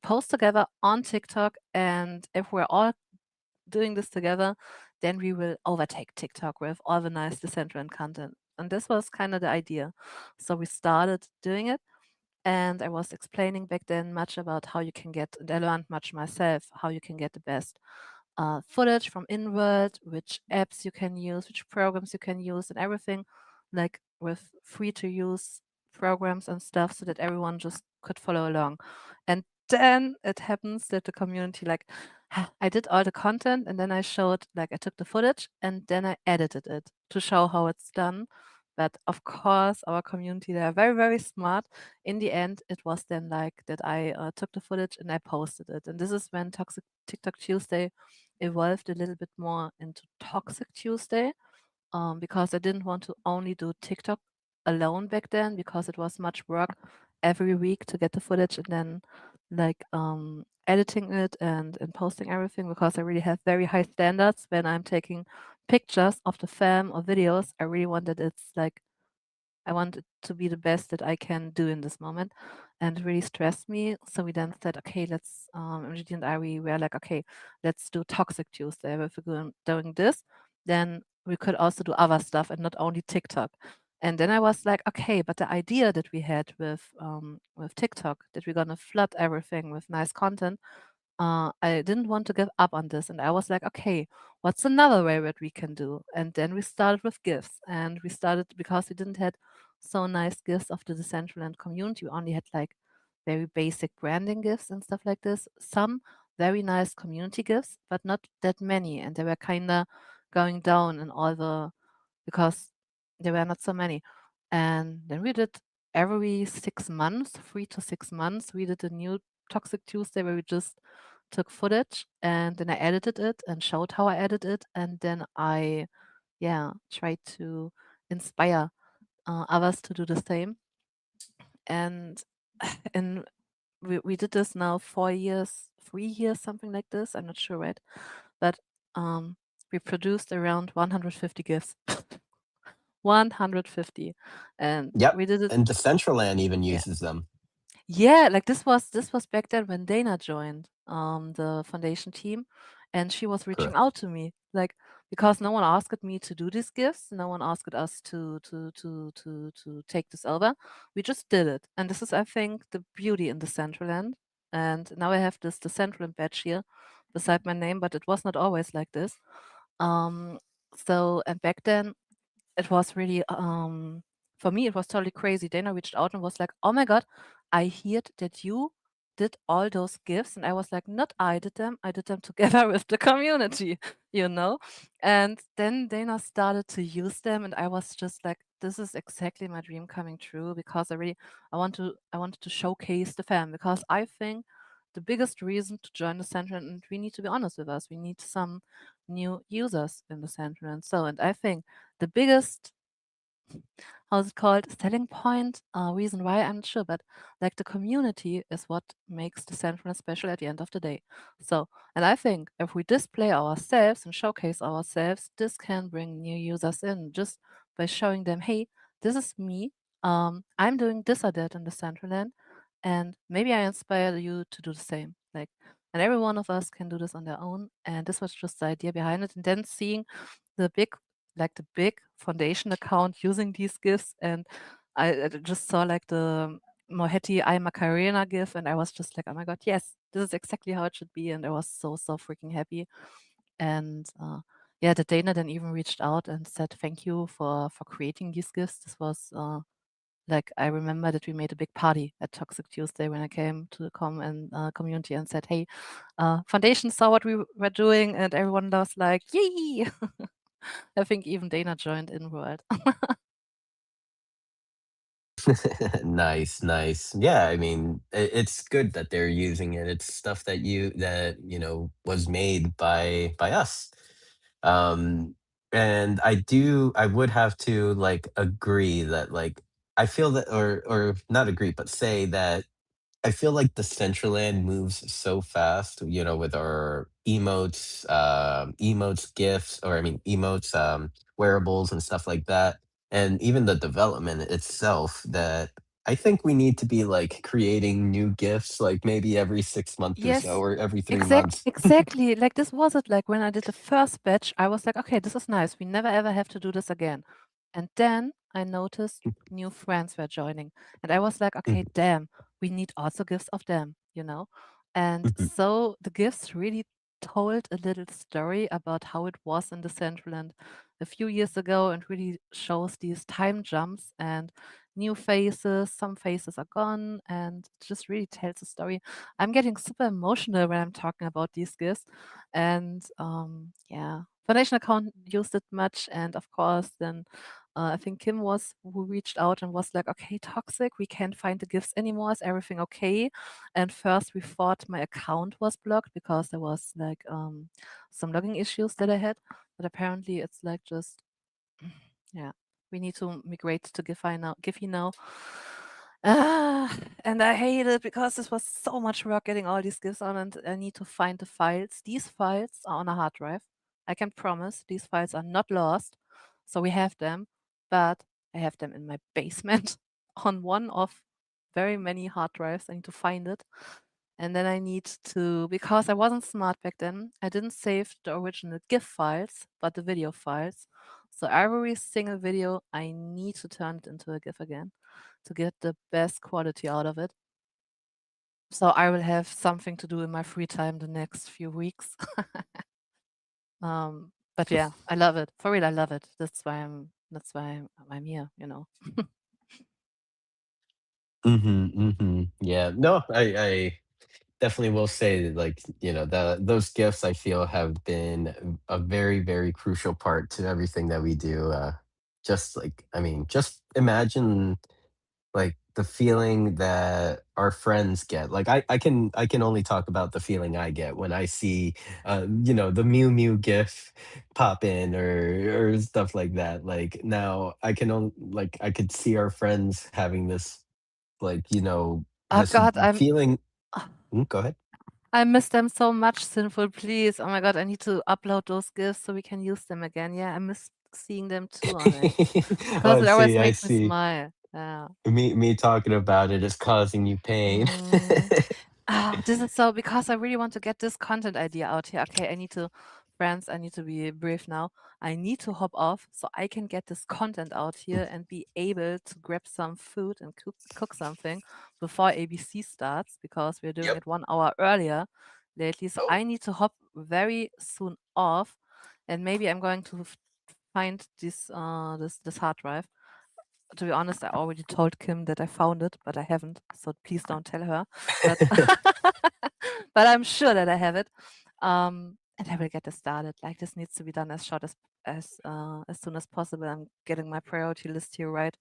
post together on TikTok, and if we're all doing this together, then we will overtake TikTok with all the nice Decentraland content. And this was kind of the idea. So we started doing it. And I was explaining back then much about how you can get, and I learned much myself, how you can get the best footage from InWorld, which apps you can use, which programs you can use, and everything, like with free to use programs and stuff, so that everyone just could follow along. And then it happens that the community, like, I did all the content and then I showed, like, I took the footage and then I edited it to show how it's done. But of course, our community, they are very, very smart. In the end, it was then like that I took the footage and I posted it. And this is when Toxic TikTok Tuesday evolved a little bit more into Toxic Tuesday, because I didn't want to only do TikTok alone back then because it was much work every week to get the footage and then like editing it and posting everything, because I really have very high standards when I'm taking pictures of the fam or videos. I really want that it's like I want it to be the best that I can do in this moment. And it really stressed me. So we then said, okay, let's, MGD and I, we were like, okay, let's do Toxic Tuesday. If we're doing this, then we could also do other stuff and not only TikTok. And then I was like, okay, but the idea that we had with TikTok, that we're gonna flood everything with nice content, I didn't want to give up on this, and I was like, okay, what's another way that we can do? And then we started with gifts, and we started because we didn't had so nice gifts of the Decentraland community. We only had like very basic branding gifts and stuff like this. Some very nice community gifts, but not that many, and they were kind of going down in all the because there were not so many. And then we did every 6 months, 3 to 6 months, we did a new Toxic Tuesday where we just took footage and then I edited it and showed how I edited it. And then I, yeah, tried to inspire others to do the same. And and we did this now 4 years, 3 years, something like this. I'm not sure, right? But we produced around 150 gifts. 150. And Yep, we did it, and Decentraland even yeah. uses them. Yeah, like this was back then when Dana joined the foundation team, and she was reaching Correct. out to me like because no one asked me to do these gifts, no one asked us to take this over. We just did it, and this is I think the beauty in the Central End. And now I have the Central End badge here beside my name, but it was not always like this. Um, and back then it was really for me it was totally crazy. Dana reached out and was like, "Oh my god, I heard that you did all those gifts," and I was like, "Not I did them. I did them together with the community, you know." And then Dana started to use them, and I was just like, "This is exactly my dream coming true," because I wanted to showcase the fam because I think the biggest reason to join the center, and we need to be honest with us, we need some new users in the center, and so and I think the biggest how's it called selling point reason why I'm not sure, but like the community is what makes the Central special at the end of the day. So and I think if we display ourselves and showcase ourselves, this can bring new users in just by showing them, hey, this is me, I'm doing this or that in the Central End, and maybe I inspire you to do the same, like, and every one of us can do this on their own. And this was just the idea behind it, and then seeing the big the big foundation account using these gifts, and I just saw like the Mohetti I Macarena gif, and I was just like, oh my god, yes, this is exactly how it should be, and I was so freaking happy. And yeah, the Dana then even reached out and said thank you for creating these gifts. This was like I remember that we made a big party at Toxic Tuesday when I came to the community and said, hey, foundation saw what we were doing, and everyone was like, yay. I think even Dana joined in World. Nice, nice. Yeah, I mean, it's good that they're using it. It's stuff that was made by us. Um and I would have to like agree that like I feel that or not agree, but say that I feel like the Decentraland moves so fast, with our emotes, gifts, or I mean emotes, wearables and stuff like that, and even the development itself. That I think we need to be like creating new gifts, like maybe every 6 months or so, Yes, or every 3 months. exactly. Like this was it. Like when I did the first batch, I was like, okay, this is nice. We never ever have to do this again. And then I noticed new friends were joining. And I was like, okay, Mhm, damn, we need also gifts of them, you know? And mhm. so the gifts really told a little story about how it was in the Central and a few years ago, and really shows these time jumps and new faces. Some faces are gone, and it just really tells a story. I'm getting super emotional when I'm talking about these gifts. And yeah, foundation account used it much. And of course, then I think Kim was who reached out and was like, okay, toxic, we can't find the gifts anymore. Is everything okay? And first we thought my account was blocked because there was like some logging issues that I had. But apparently it's like just yeah, we need to migrate to Giphy now. And I hate it because this was so much work getting all these gifts on, and I need to find the files. These files are on a hard drive. I can promise these files are not lost. So we have them, but I have them in my basement on one of very many hard drives. I need to find it. And then I need to, because I wasn't smart back then, I didn't save the original GIF files, but the video files. So every single video, I need to turn it into a GIF again to get the best quality out of it. So I will have something to do in my free time the next few weeks. But yeah, I love it. For real, I love it. That's why I'm here, you know. Yeah. No, I definitely will say that, like, those gifts I feel have been a very, very crucial part to everything that we do. Just like, I mean, just imagine like the feeling that our friends get. Like I can only talk about the feeling I get when I see the Mew Mew gif pop in or stuff like that. Like now I can only like I could see our friends having this like, Oh this God, feeling. Go ahead. I miss them so much, Sinful, please. Oh my God, I need to upload those gifts so we can use them again. Yeah, I miss seeing them too on it Oh, because I it always see, I makes me see. smile. Yeah. Me talking about it is causing you pain. Mm. This is so because I really want to get this content idea out here. Okay, friends, I need to be brief now. I need to hop off so I can get this content out here and be able to grab some food and cook something before ABC starts because we're doing Yep. it 1 hour earlier lately. So Oh. I need to hop very soon off, and maybe I'm going to find this hard drive. To be honest, I already told Kim that I found it, but I haven't. So please don't tell her. But but I'm sure that I have it. And I will get this started. Like this needs to be done as short as soon as possible. I'm getting my priority list here right.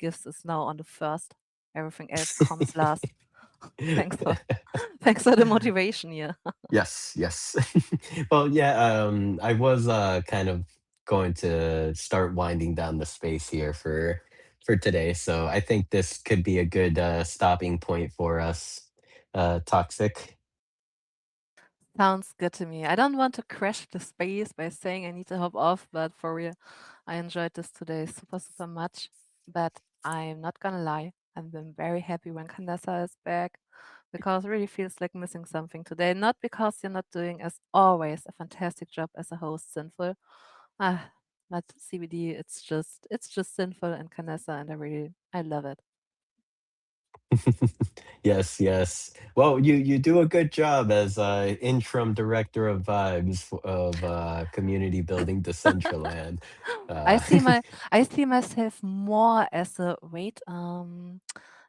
Gifts is now on the first. Everything else comes last. Thanks for thanks for the motivation here. Yes, yes. Well, yeah, I was kind of going to start winding down the space here for today. So I think this could be a good stopping point for us. Toxic. Sounds good to me. I don't want to crash the space by saying I need to hop off, but for real, I enjoyed this today super, super much. But I'm not gonna lie, I've been very happy when Candace is back because it really feels like missing something today. Not because you're not doing, as always, a fantastic job as a host, Sinful. Ah, but CBD, it's just Sinful and Candace, and I love it. Yes, yes. Well, you do a good job as interim director of vibes of community building Decentraland. I Uh, see my I see myself more as a wait,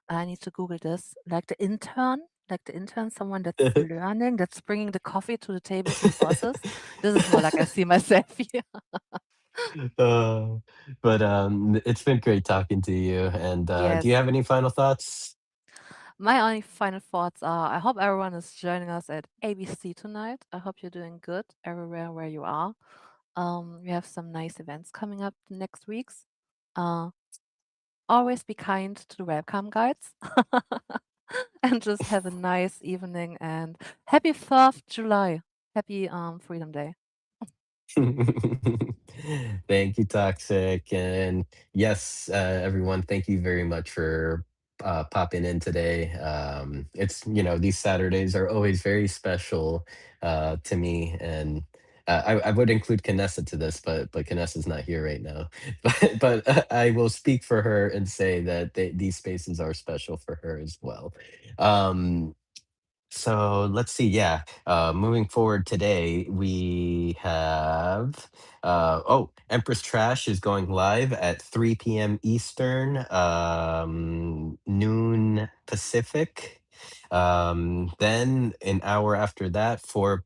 I need to Google this, like the intern, someone that's learning, that's bringing the coffee to the table to the bosses. This is more like I see myself here. Uh, but it's been great talking to you. And do you Yes. have any final thoughts? My only final thoughts are I hope everyone is joining us at ABC tonight. I hope you're doing good everywhere where you are. We have some nice events coming up the next weeks. Uh, Always be kind to the welcome guides and just have a nice evening and happy 4th July. Happy Freedom Day. Thank you, Toxic. And yes, everyone, thank you very much for popping in today. These Saturdays are always very special to me. And I would include Canessa to this, but Canessa's not here right now. But I will speak for her and say that these spaces are special for her as well. Um, so let's see. Yeah. Moving forward today, we have Empress Trash is going live at 3 p.m. Eastern, noon Pacific. Then an hour after that, 4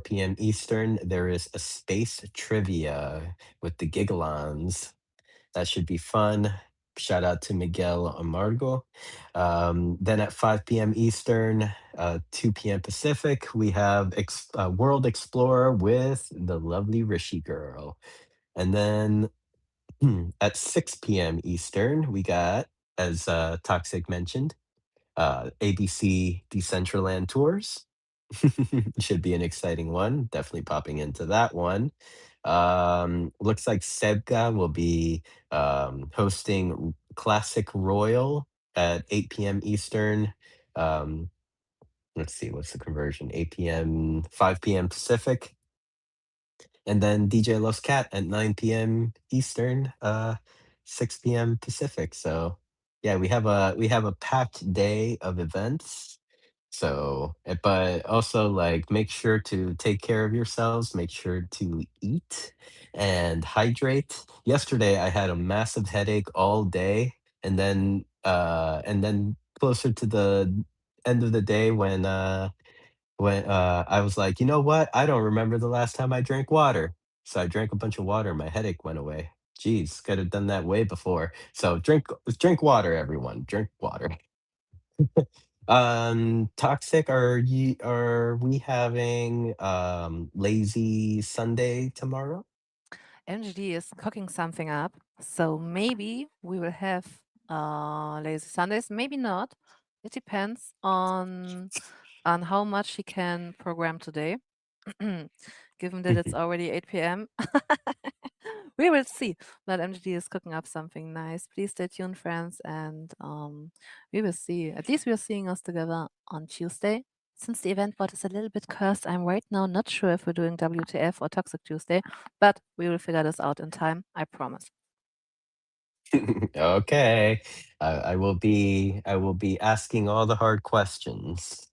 p.m. Eastern, there is a space trivia with the Gigalons. That should be fun. Shout out to Miguel Amargo. Then at 5 p.m. Eastern, 2 p.m. Pacific, we have World Explorer with the lovely Rishi girl. And then at 6 p.m. Eastern, we got, as Toxic mentioned, ABC Decentraland Tours. Should be an exciting one. Definitely popping into that one. Looks like Sebga will be hosting Classic Royal at 8 p.m. Eastern. Um, let's see, what's the conversion? 8 p.m., 5 p.m. Pacific. And then DJ Loves Cat at 9 p.m. Eastern, 6 p.m. Pacific. So yeah, we have a packed day of events. So, but also like make sure to take care of yourselves, make sure to eat and hydrate. Yesterday I had a massive headache all day, and then closer to the end of the day when I was like, "You know what? I don't remember the last time I drank water." So I drank a bunch of water, my headache went away. Jeez, could have done that way before. So drink water, everyone. Drink water. Toxic, are we having lazy Sunday tomorrow? MGD is cooking something up, so maybe we will have lazy Sundays. Maybe not. It depends on how much he can program today. Given that it's already 8 p.m. We will see. But MGD is cooking up something nice. Please stay tuned, friends, and we will see. At least we are seeing us together on Tuesday. Since the event board is a little bit cursed, I'm right now not sure if we're doing WTF or Toxic Tuesday, but we will figure this out in time. I promise. Okay. I will be asking all the hard questions.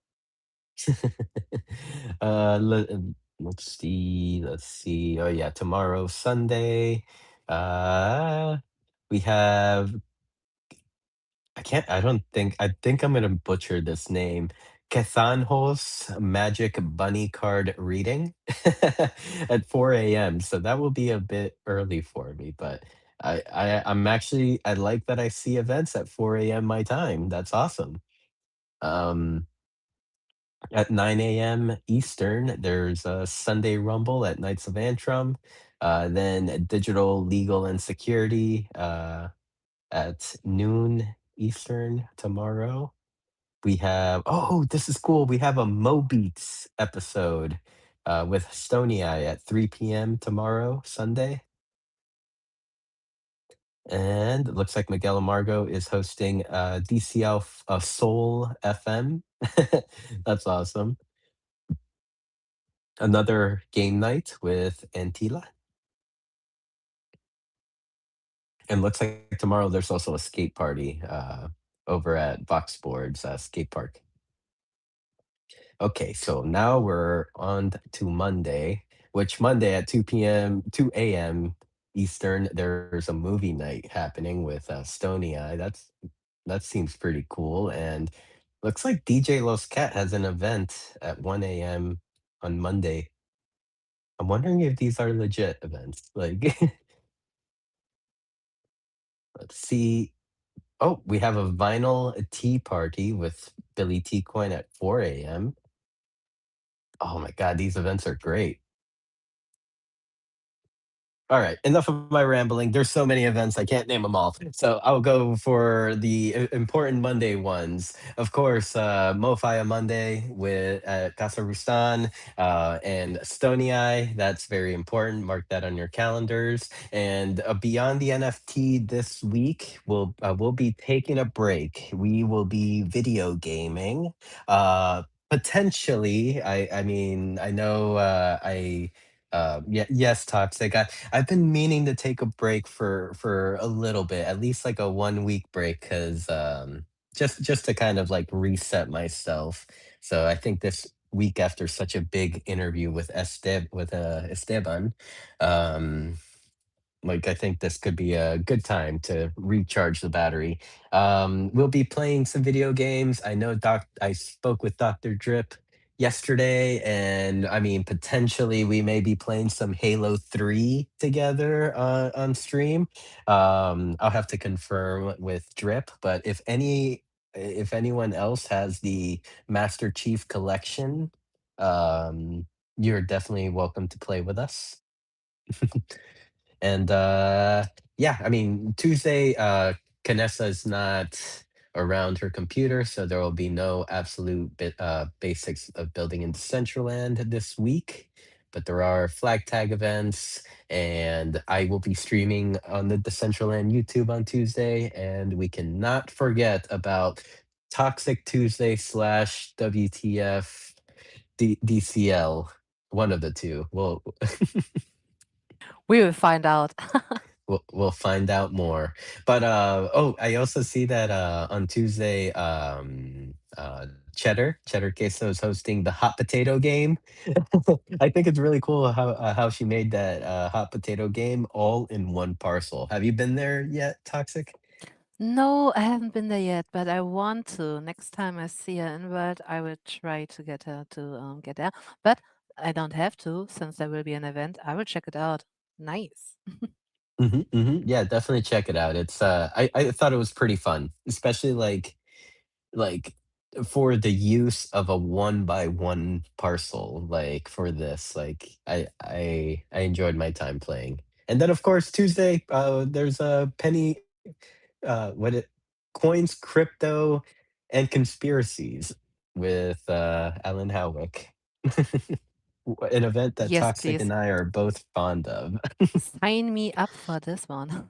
Let's see. Let's see. Oh yeah, tomorrow Sunday. Uh we have I think I'm gonna butcher this name. Kethanhos Magic Bunny Card Reading at 4 a.m. So that will be a bit early for me, but I like that I see events at 4 a.m. my time. That's awesome. Um, at 9 a.m. Eastern, there's a Sunday Rumble at Knights of Antrim. Then Digital Legal and Security at noon Eastern tomorrow. We have, oh, this is cool. We have a Mo Beats episode with Stony Eye at 3 p.m. tomorrow, Sunday. And it looks like Miguel Amargo is hosting DCL Soul FM. That's awesome. Another game night with Antila. And looks like tomorrow there's also a skate party over at Vox Boards skate park. Okay, so now we're on to Monday, which Monday at 2 p.m., 2 a.m. Eastern, there's a movie night happening with Stony Eye. That seems pretty cool. And looks like DJ Los Cat has an event at 1 a.m. on Monday. I'm wondering if these are legit events. Like, let's see. Oh, we have a vinyl tea party with Billy T Coin at 4 a.m. Oh my God, these events are great. All right, enough of my rambling. There's so many events, I can't name them all. So I'll go for the important Monday ones. Of course, Mofaya Monday with Casa Rustan and Stony Eye. That's very important. Mark that on your calendars. And beyond the NFT this week, we'll be taking a break. We will be video gaming. Potentially, I mean, I know yeah, yes, toxic. I've been meaning to take a break for a little bit, at least like a 1 week break, because just to kind of like reset myself. So I think this week after such a big interview with Esteban, um, like I think this could be a good time to recharge the battery. We'll be playing some video games. I know I spoke with Dr. Drip yesterday, and I mean potentially we may be playing some Halo 3 together on stream. I'll have to confirm with Drip, but if anyone else has the Master Chief collection, um, you're definitely welcome to play with us. And yeah, I mean, Tuesday, Canessa is not around her computer, so there will be no absolute basics of building in Decentraland this week. But there are flag tag events, and I will be streaming on the Decentraland YouTube on Tuesday. And we cannot forget about Toxic Tuesday slash WTF DCL, one of the two. Well, We will find out. we'll find out more. But oh, I also see that on Tuesday, Cheddar Queso is hosting the hot potato game. I think it's really cool how she made that hot potato game all in one parcel. Have you been there yet, Toxic? No, I haven't been there yet, but I want to. Next time I see her in World, I will try to get her to get there. But I don't have to, since there will be an event. I will check it out. Nice. Yeah, definitely check it out. It's I thought it was pretty fun, especially like for the use of a one by one parcel like for this I enjoyed my time playing. And then of course Tuesday there's a penny what it coins, crypto, and conspiracies with Alan Howick. An event that Yes, Toxic please. and I are both fond of. Sign me up for this one.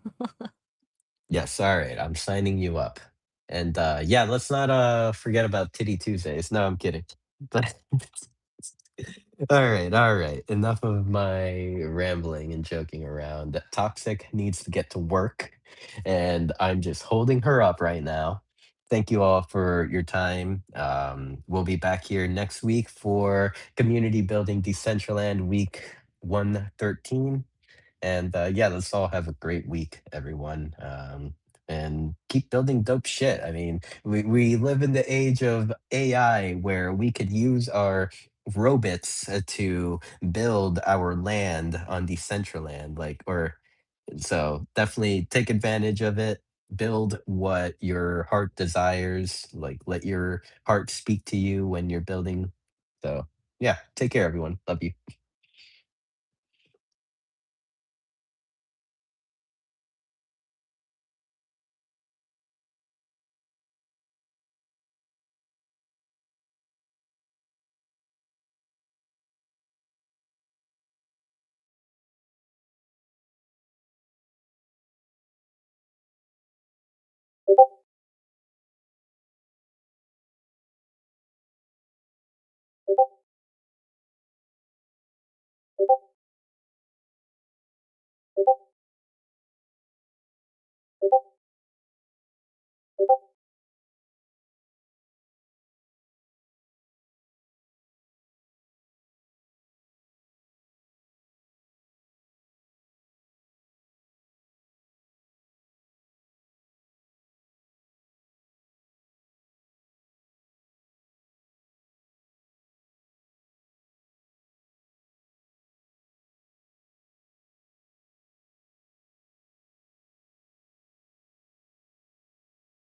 Yes, all right. I'm signing you up. And yeah, let's not forget about Titty Tuesdays. No, I'm kidding. But all right. Enough of my rambling and joking around. Toxic needs to get to work, and I'm just holding her up right now. Thank you all for your time. We'll be back here next week for Community Building Decentraland Week 113. And yeah, let's all have a great week, everyone. And keep building dope shit. I mean, we live in the age of AI where we could use our robots to build our land on Decentraland. Or so definitely take advantage of it. Build what your heart desires. Like, let your heart speak to you when you're building. So, yeah, take care, everyone. Love you.